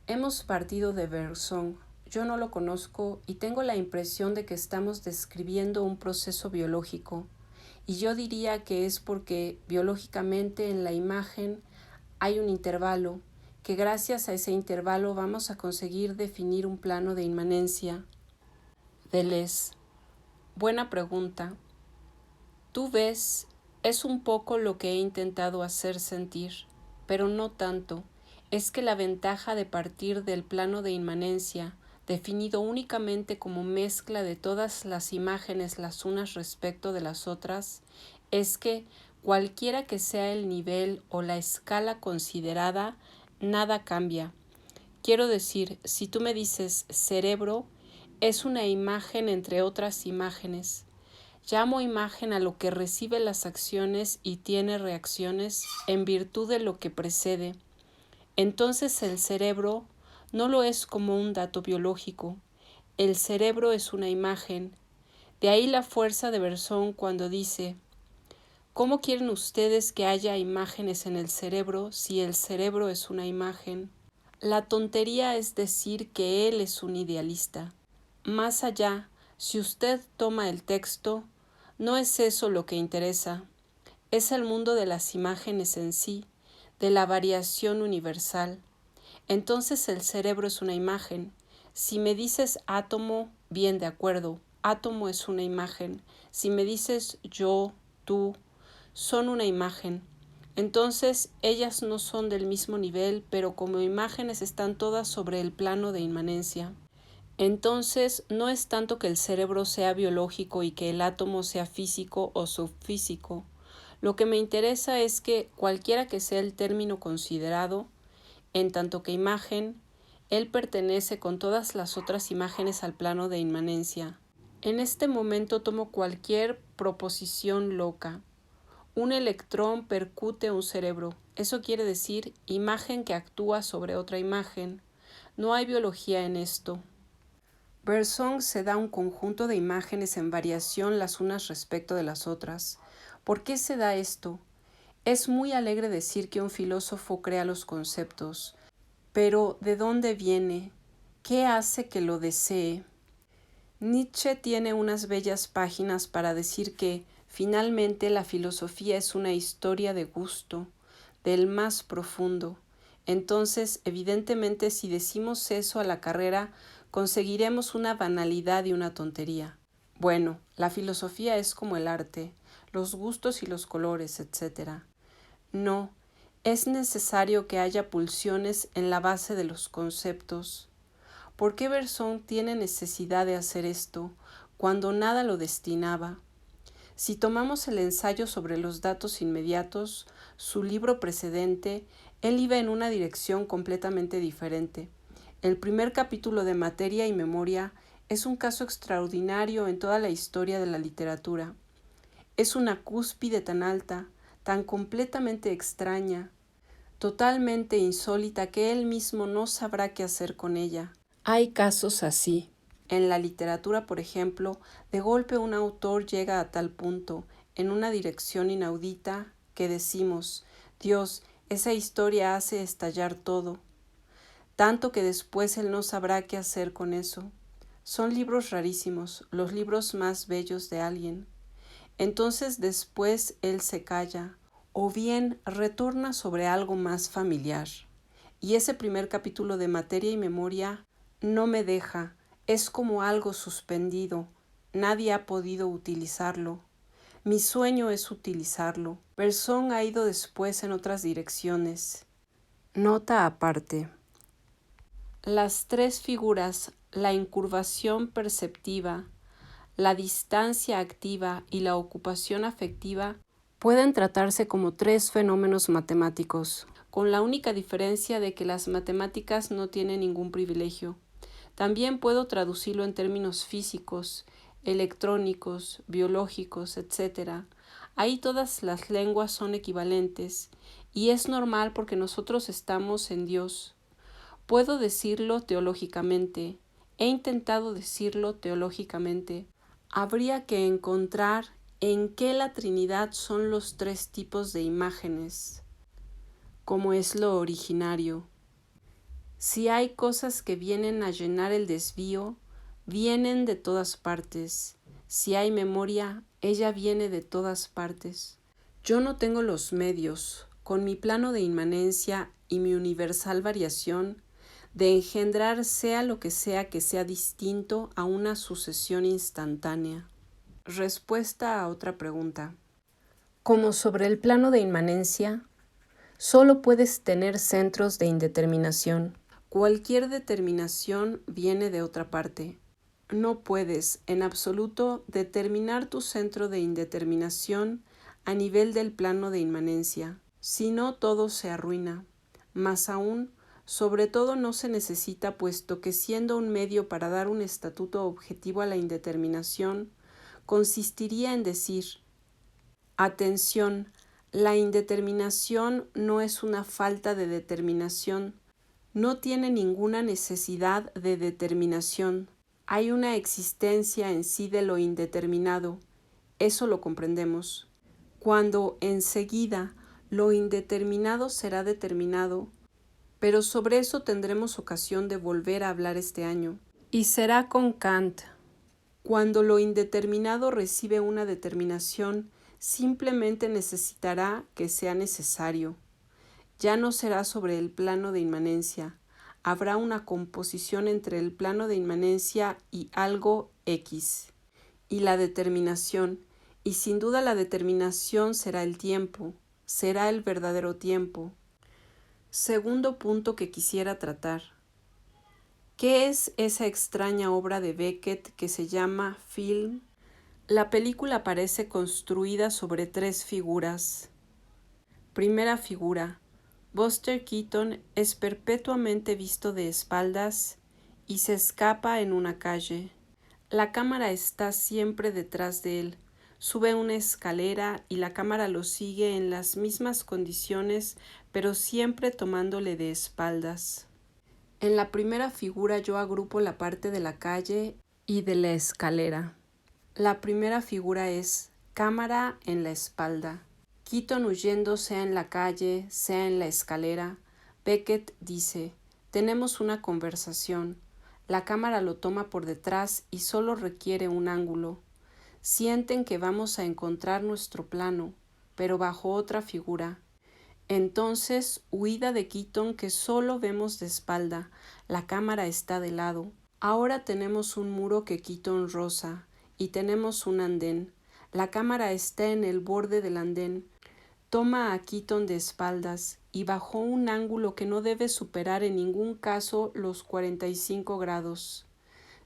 Hemos partido de Bersong. Yo no lo conozco y tengo la impresión de que estamos describiendo un proceso biológico, y yo diría que es porque biológicamente en la imagen hay un intervalo, que gracias a ese intervalo vamos a conseguir definir un plano de inmanencia. Deleuze. Buena pregunta. Tú ves, es un poco lo que he intentado hacer sentir, pero no tanto. Es que la ventaja de partir del plano de inmanencia, definido únicamente como mezcla de todas las imágenes las unas respecto de las otras, es que, cualquiera que sea el nivel o la escala considerada, nada cambia. Quiero decir, si tú me dices cerebro, es una imagen entre otras imágenes. Llamo imagen a lo que recibe las acciones y tiene reacciones en virtud de lo que precede. Entonces el cerebro no lo es como un dato biológico. El cerebro es una imagen. De ahí la fuerza de Bersong cuando dice, ¿cómo quieren ustedes que haya imágenes en el cerebro si el cerebro es una imagen? La tontería es decir que él es un idealista. Más allá, si usted toma el texto, no es eso lo que interesa, es el mundo de las imágenes en sí, de la variación universal. Entonces el cerebro es una imagen. Si me dices átomo, bien, de acuerdo, átomo es una imagen. Si me dices yo, tú, son una imagen. Entonces ellas no son del mismo nivel, pero como imágenes están todas sobre el plano de inmanencia. Entonces no es tanto que el cerebro sea biológico y que el átomo sea físico o subfísico. Lo que me interesa es que, cualquiera que sea el término considerado, en tanto que imagen, él pertenece con todas las otras imágenes al plano de inmanencia. En este momento tomo cualquier proposición loca. Un electrón percute un cerebro. Eso quiere decir imagen que actúa sobre otra imagen. No hay biología en esto. Bersong se da un conjunto de imágenes en variación las unas respecto de las otras. ¿Por qué se da esto? Es muy alegre decir que un filósofo crea los conceptos, pero ¿de dónde viene? ¿Qué hace que lo desee? Nietzsche tiene unas bellas páginas para decir que, finalmente, la filosofía es una historia de gusto, del más profundo. Entonces, evidentemente, si decimos eso a la carrera, conseguiremos una banalidad y una tontería. Bueno, la filosofía es como el arte, los gustos y los colores, etc. No, es necesario que haya pulsiones en la base de los conceptos. ¿Por qué Bersong tiene necesidad de hacer esto cuando nada lo destinaba? Si tomamos el ensayo sobre los datos inmediatos, su libro precedente, él iba en una dirección completamente diferente. El primer capítulo de Materia y Memoria es un caso extraordinario en toda la historia de la literatura. Es una cúspide tan alta, tan completamente extraña, totalmente insólita que él mismo no sabrá qué hacer con ella. Hay casos así. En la literatura, por ejemplo, de golpe un autor llega a tal punto, en una dirección inaudita, que decimos, Dios, esa historia hace estallar todo, tanto que después él no sabrá qué hacer con eso. Son libros rarísimos, los libros más bellos de alguien. Entonces después él se calla, o bien retorna sobre algo más familiar. Y ese primer capítulo de Materia y Memoria no me deja, es como algo suspendido, nadie ha podido utilizarlo. Mi sueño es utilizarlo. Bersón ha ido después en otras direcciones. Nota aparte. Las tres figuras, la incurvación perceptiva, la distancia activa y la ocupación afectiva, pueden tratarse como tres fenómenos matemáticos, con la única diferencia de que las matemáticas no tienen ningún privilegio. También puedo traducirlo en términos físicos, electrónicos, biológicos, etc. Ahí todas las lenguas son equivalentes, y es normal porque nosotros estamos en Dios. Puedo decirlo teológicamente, he intentado decirlo teológicamente. Habría que encontrar en qué la Trinidad son los tres tipos de imágenes, como es lo originario. Si hay cosas que vienen a llenar el desvío, vienen de todas partes. Si hay memoria, ella viene de todas partes. Yo no tengo los medios, con mi plano de inmanencia y mi universal variación, de engendrar sea lo que sea distinto a una sucesión instantánea. Respuesta a otra pregunta. Como sobre el plano de inmanencia, solo puedes tener centros de indeterminación. Cualquier determinación viene de otra parte. No puedes, en absoluto, determinar tu centro de indeterminación a nivel del plano de inmanencia. Si no, todo se arruina. Más aún, sobre todo no se necesita, puesto que siendo un medio para dar un estatuto objetivo a la indeterminación, consistiría en decir, atención, la indeterminación no es una falta de determinación, no tiene ninguna necesidad de determinación. Hay una existencia en sí de lo indeterminado, eso lo comprendemos. Cuando enseguida lo indeterminado será determinado, pero sobre eso tendremos ocasión de volver a hablar este año. Y será con Kant. Cuando lo indeterminado recibe una determinación, simplemente necesitará que sea necesario. Ya no será sobre el plano de inmanencia. Habrá una composición entre el plano de inmanencia y algo X. Y la determinación, y sin duda la determinación será el tiempo, será el verdadero tiempo. Segundo punto que quisiera tratar. ¿Qué es esa extraña obra de Beckett que se llama film? La película parece construida sobre tres figuras. Primera figura. Buster Keaton es perpetuamente visto de espaldas y se escapa en una calle. La cámara está siempre detrás de él. Sube una escalera y la cámara lo sigue en las mismas condiciones, pero siempre tomándole de espaldas. En la primera figura yo agrupo la parte de la calle y de la escalera. La primera figura es cámara en la espalda. Keaton huyendo sea en la calle, sea en la escalera. Beckett dice, tenemos una conversación. La cámara lo toma por detrás y solo requiere un ángulo. Sienten que vamos a encontrar nuestro plano, pero bajo otra figura. Entonces, huida de Keaton que solo vemos de espalda. La cámara está de lado. Ahora tenemos un muro que Keaton roza y tenemos un andén. La cámara está en el borde del andén. Toma a Keaton de espaldas y bajo un ángulo que no debe superar en ningún caso los 45 grados.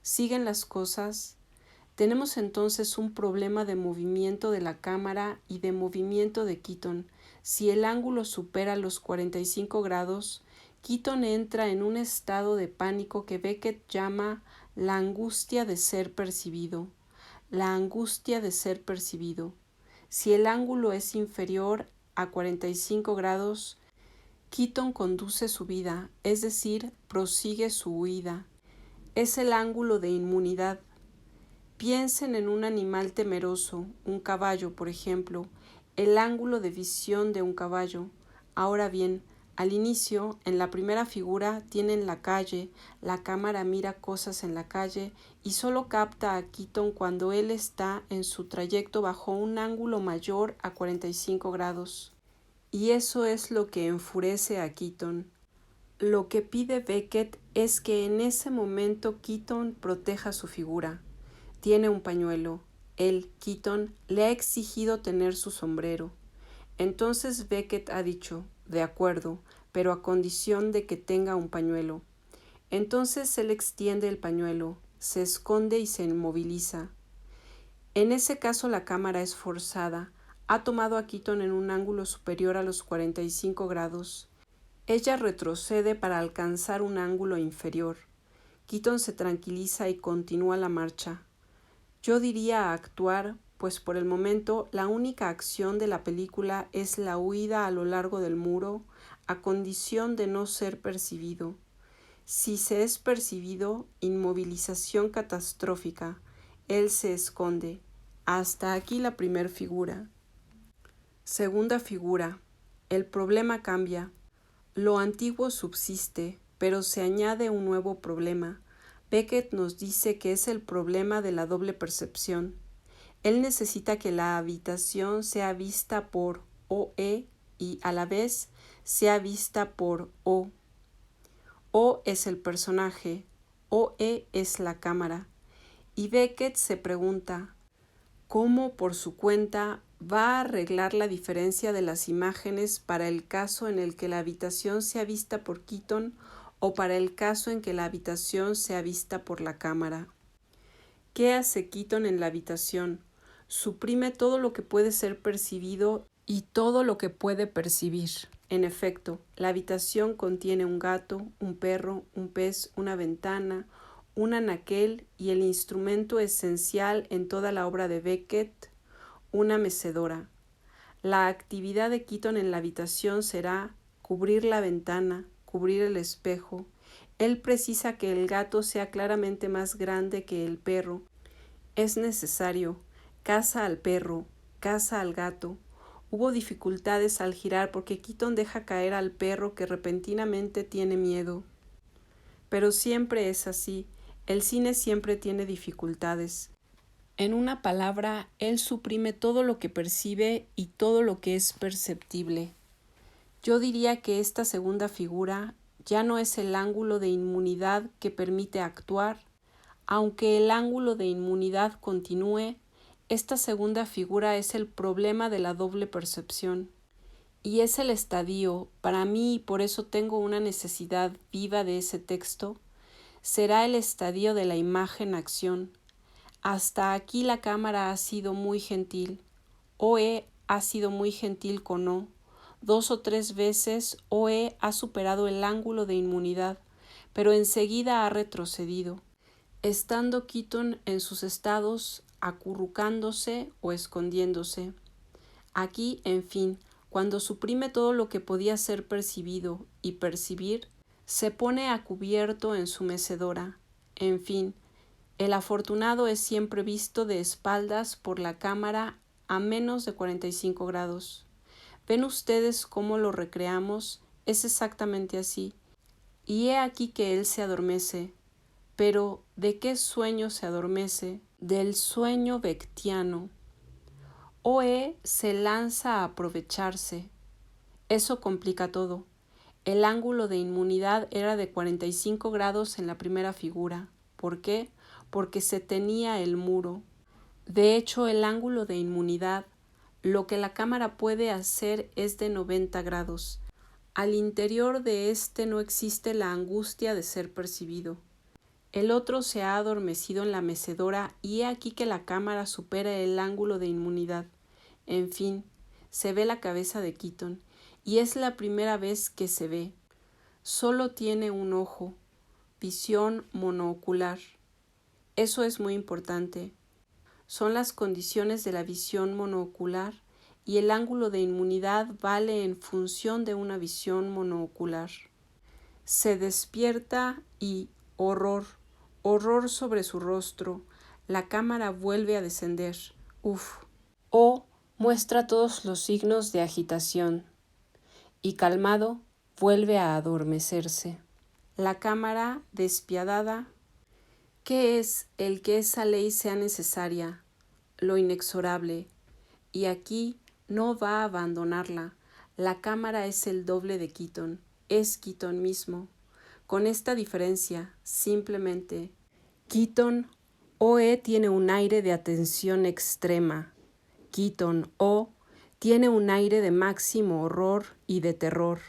¿Siguen las cosas? Tenemos entonces un problema de movimiento de la cámara y de movimiento de Keaton. Si el ángulo supera los 45 grados, Keaton entra en un estado de pánico que Beckett llama la angustia de ser percibido. La angustia de ser percibido. Si el ángulo es inferior a 45 grados, Keaton conduce su vida, es decir, prosigue su huida. es el ángulo de inmunidad. Piensen en un animal temeroso, un caballo, por ejemplo, el ángulo de visión de un caballo. Ahora bien, al inicio, en la primera figura, tienen la calle, la cámara mira cosas en la calle y solo capta a Keaton cuando él está en su trayecto bajo un ángulo mayor a 45 grados. Y eso es lo que enfurece a Keaton. Lo que pide Beckett es que en ese momento Keaton proteja su figura. Tiene un pañuelo. Él, Keaton, le ha exigido tener su sombrero. Entonces Beckett ha dicho, de acuerdo, pero a condición de que tenga un pañuelo. Entonces él extiende el pañuelo, se esconde y se inmoviliza. En ese caso la cámara es forzada. Ha tomado a Keaton en un ángulo superior a los 45 grados. Ella retrocede para alcanzar un ángulo inferior. Keaton se tranquiliza y continúa la marcha. Yo diría actuar, pues por el momento la única acción de la película es la huida a lo largo del muro, a condición de no ser percibido. Si se es percibido, inmovilización catastrófica. Él se esconde. Hasta aquí la primera figura. Segunda figura. El problema cambia. Lo antiguo subsiste, pero se añade un nuevo problema. Beckett nos dice que es el problema de la doble percepción. Él necesita que la habitación sea vista por OE y a la vez sea vista por O. O es el personaje, OE es la cámara. Y Beckett se pregunta, ¿cómo por su cuenta va a arreglar la diferencia de las imágenes para el caso en el que la habitación sea vista por Keaton o para el caso en que la habitación sea vista por la cámara? ¿Qué hace Keaton en la habitación? Suprime todo lo que puede ser percibido y todo lo que puede percibir. En efecto, la habitación contiene un gato, un perro, un pez, una ventana, un anaquel y el instrumento esencial en toda la obra de Beckett, una mecedora. La actividad de Keaton en la habitación será cubrir la ventana, cubrir el espejo. Él precisa que el gato sea claramente más grande que el perro. Es necesario. Caza al perro, caza al gato. Hubo dificultades al girar porque Keaton deja caer al perro que repentinamente tiene miedo. Pero siempre es así. El cine siempre tiene dificultades. En una palabra, él suprime todo lo que percibe y todo lo que es perceptible. Yo diría que esta segunda figura ya no es el ángulo de inmunidad que permite actuar. Aunque el ángulo de inmunidad continúe, esta segunda figura es el problema de la doble percepción. Y es el estadio, para mí, y por eso tengo una necesidad viva de ese texto, será el estadio de la imagen-acción. Hasta aquí la cámara ha sido muy gentil. OE ha sido muy gentil con O. 2 o 3 veces OE ha superado el ángulo de inmunidad, pero enseguida ha retrocedido, estando Keaton en sus estados acurrucándose o escondiéndose. Aquí, en fin, cuando suprime todo lo que podía ser percibido y percibir, se pone a cubierto en su mecedora. En fin, el afortunado es siempre visto de espaldas por la cámara a menos de 45 grados. ¿Ven ustedes cómo lo recreamos? Es exactamente así. Y he aquí que él se adormece. Pero, ¿de qué sueño se adormece? Del sueño bectiano. OE se lanza a aprovecharse. Eso complica todo. El ángulo de inmunidad era de 45 grados en la primera figura. ¿Por qué? Porque se tenía el muro. De hecho, el ángulo de inmunidad, lo que la cámara puede hacer es de 90 grados. Al interior de este no existe la angustia de ser percibido. El otro se ha adormecido en la mecedora y he aquí que la cámara supera el ángulo de inmunidad. En fin, se ve la cabeza de Keaton, y es la primera vez que se ve. Solo tiene un ojo, visión monoocular. Eso es muy importante. Son las condiciones de la visión monoocular y el ángulo de inmunidad vale en función de una visión monoocular. Se despierta y, horror, Horror sobre su rostro. La cámara vuelve a descender. Uf. O muestra todos los signos de agitación. Y calmado, vuelve a adormecerse. La cámara, despiadada. ¿Qué es el que esa ley sea necesaria? Lo inexorable. Y aquí no va a abandonarla. La cámara es el doble de Keaton. Es Keaton mismo. Con esta diferencia, simplemente, Keaton O.E. tiene un aire de atención extrema. Keaton O tiene un aire de máximo horror y de terror.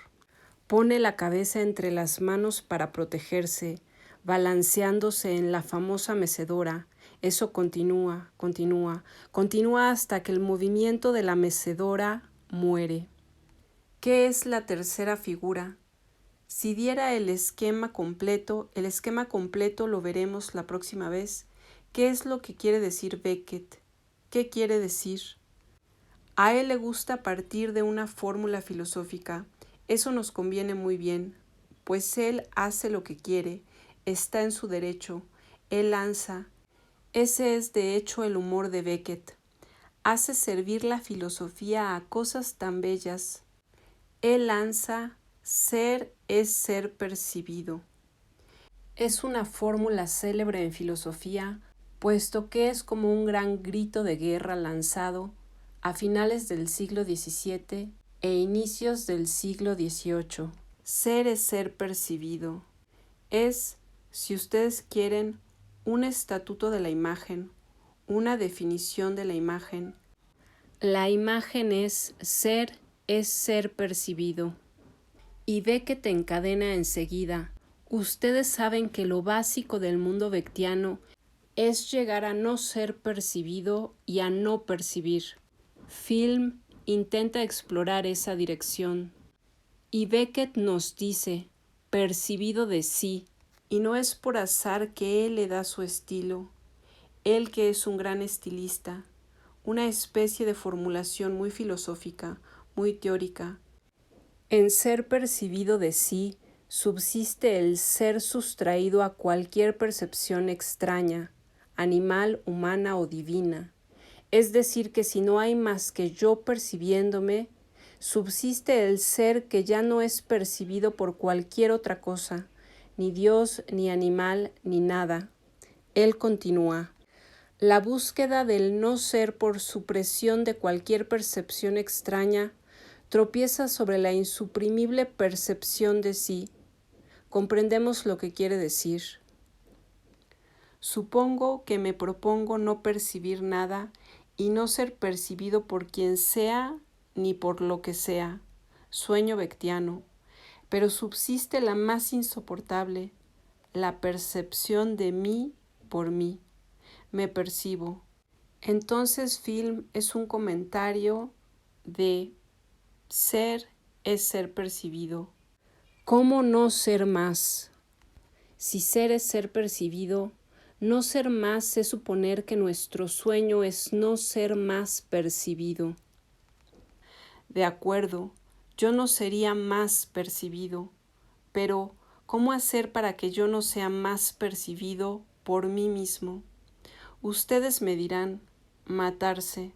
Pone la cabeza entre las manos para protegerse, balanceándose en la famosa mecedora. Eso continúa hasta que el movimiento de la mecedora muere. ¿Qué es la tercera figura? Si diera el esquema completo lo veremos la próxima vez. ¿Qué es lo que quiere decir Beckett? ¿Qué quiere decir? A él le gusta partir de una fórmula filosófica. Eso nos conviene muy bien, pues él hace lo que quiere, está en su derecho, él lanza. Ese es de hecho el humor de Beckett. Hace servir la filosofía a cosas tan bellas. Él lanza, ser es ser percibido. Es una fórmula célebre en filosofía, puesto que es como un gran grito de guerra lanzado a finales del siglo XVII e inicios del siglo XVIII. Ser es ser percibido. Es, si ustedes quieren, un estatuto de la imagen, una definición de la imagen. La imagen es ser percibido. Y Beckett encadena enseguida. Ustedes saben que lo básico del mundo beckiano es llegar a no ser percibido y a no percibir. Film intenta explorar esa dirección. Y Beckett nos dice, percibido de sí, y no es por azar que él le da su estilo. Él que es un gran estilista, una especie de formulación muy filosófica, muy teórica. En ser percibido de sí subsiste el ser sustraído a cualquier percepción extraña, animal, humana o divina. Es decir, que si no hay más que yo percibiéndome, subsiste el ser que ya no es percibido por cualquier otra cosa, ni Dios, ni animal, ni nada. Él continúa. La búsqueda del no ser por supresión de cualquier percepción extraña tropieza sobre la insuprimible percepción de sí. Comprendemos lo que quiere decir. Supongo que me propongo no percibir nada y no ser percibido por quien sea ni por lo que sea. Sueño beckiano. Pero subsiste la más insoportable, la percepción de mí por mí. Me percibo. Entonces Film es un comentario de ser es ser percibido. ¿Cómo no ser más? Si ser es ser percibido, no ser más es suponer que nuestro sueño es no ser más percibido. De acuerdo, yo no sería más percibido, pero ¿cómo hacer para que yo no sea más percibido por mí mismo? Ustedes me dirán, matarse.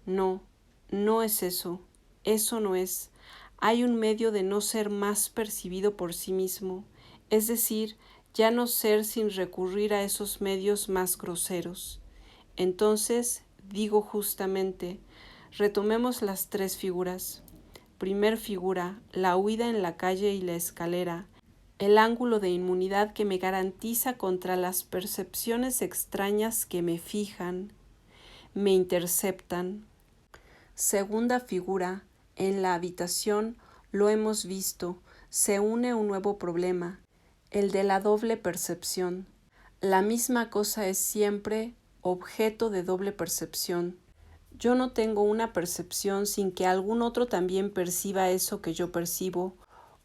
No, no es eso. Eso no es. Hay un medio de no ser más percibido por sí mismo, es decir, ya no ser sin recurrir a esos medios más groseros. Entonces, digo justamente, retomemos las tres figuras. Primer figura, la huida en la calle y la escalera, el ángulo de inmunidad que me garantiza contra las percepciones extrañas que me fijan, me interceptan. Segunda figura, en la habitación, lo hemos visto, se une un nuevo problema, el de la doble percepción. La misma cosa es siempre objeto de doble percepción. Yo no tengo una percepción sin que algún otro también perciba eso que yo percibo,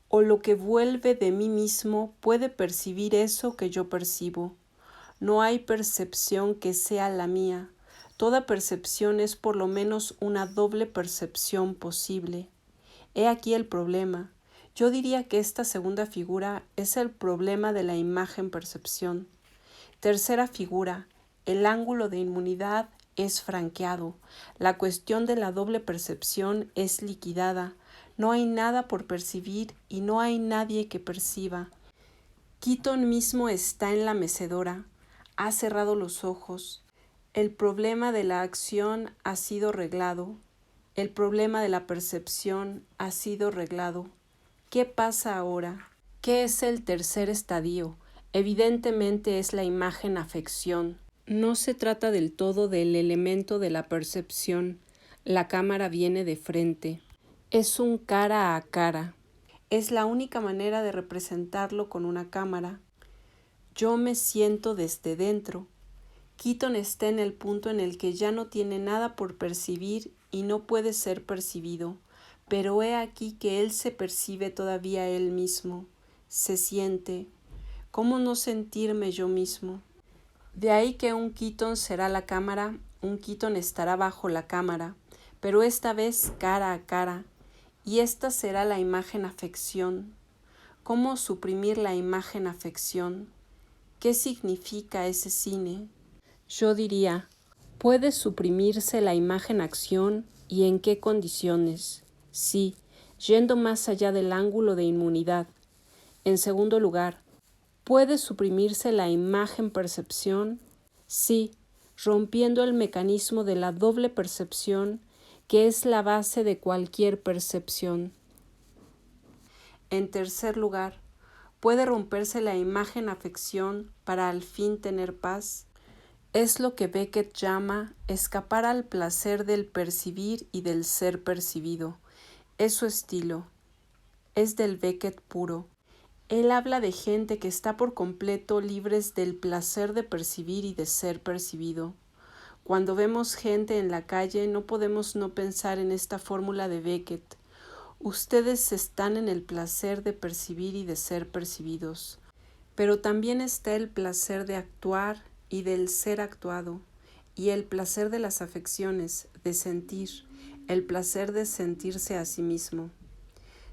o lo que vuelve de mí mismo puede percibir eso que yo percibo. No hay percepción que sea la mía. Toda percepción es por lo menos una doble percepción posible. He aquí el problema. Yo diría que esta segunda figura es el problema de la imagen-percepción. Tercera figura, el ángulo de inmunidad es franqueado, la cuestión de la doble percepción es liquidada, no hay nada por percibir y no hay nadie que perciba. Keaton mismo está en la mecedora, ha cerrado los ojos, el problema de la acción ha sido reglado, el problema de la percepción ha sido reglado. ¿Qué pasa ahora? ¿Qué es el tercer estadio? Evidentemente es la imagen-afección. No se trata del todo del elemento de la percepción. La cámara viene de frente. Es un cara a cara. Es la única manera de representarlo con una cámara. Yo me siento desde dentro. Keaton está en el punto en el que ya no tiene nada por percibir y no puede ser percibido, pero he aquí que él se percibe todavía él mismo, se siente. ¿Cómo no sentirme yo mismo? De ahí que un Keaton será la cámara, un Keaton estará bajo la cámara, pero esta vez cara a cara, y esta será la imagen-afección. ¿Cómo suprimir la imagen-afección? ¿Qué significa ese cine? Yo diría, ¿puede suprimirse la imagen-acción y en qué condiciones? Sí, yendo más allá del ángulo de inmunidad. En segundo lugar, ¿puede suprimirse la imagen-percepción? Sí, rompiendo el mecanismo de la doble percepción, que es la base de cualquier percepción. En tercer lugar, ¿puede romperse la imagen-afección para al fin tener paz? Es lo que Beckett llama escapar al placer del percibir y del ser percibido. Es su estilo. Es del Beckett puro. Él habla de gente que está por completo libres del placer de percibir y de ser percibido. Cuando vemos gente en la calle no podemos no pensar en esta fórmula de Beckett. Ustedes están en el placer de percibir y de ser percibidos. Pero también está el placer de actuar y del ser actuado, y el placer de las afecciones, de sentir, el placer de sentirse a sí mismo.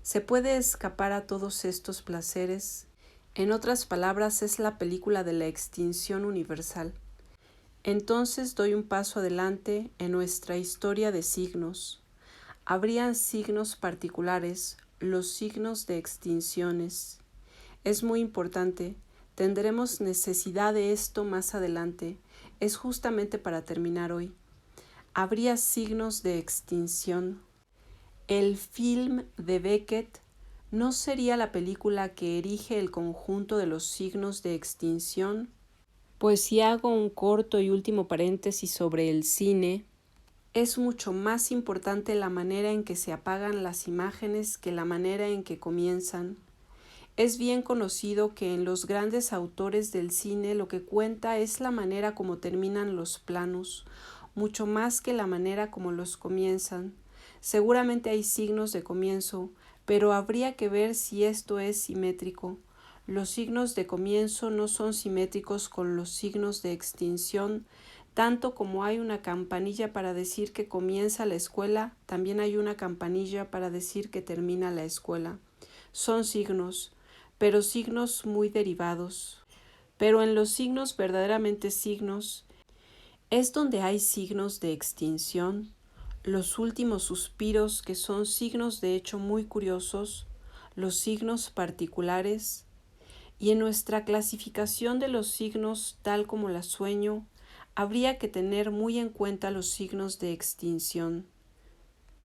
¿Se puede escapar a todos estos placeres? En otras palabras, es la película de la extinción universal. Entonces doy un paso adelante en nuestra historia de signos. Habrían signos particulares, los signos de extinciones. Es muy importante, tendremos necesidad de esto más adelante, es justamente para terminar hoy. Habría signos de extinción. El film de Beckett no sería la película que erige el conjunto de los signos de extinción, pues si hago un corto y último paréntesis sobre el cine, es mucho más importante la manera en que se apagan las imágenes que la manera en que comienzan. Es bien conocido que en los grandes autores del cine lo que cuenta es la manera como terminan los planos, mucho más que la manera como los comienzan. Seguramente hay signos de comienzo, pero habría que ver si esto es simétrico. Los signos de comienzo no son simétricos con los signos de extinción, tanto como hay una campanilla para decir que comienza la escuela, también hay una campanilla para decir que termina la escuela. Son signos, pero signos muy derivados. Pero en los signos verdaderamente signos es donde hay signos de extinción, los últimos suspiros que son signos de hecho muy curiosos, los signos particulares, y en nuestra clasificación de los signos tal como la sueño, habría que tener muy en cuenta los signos de extinción.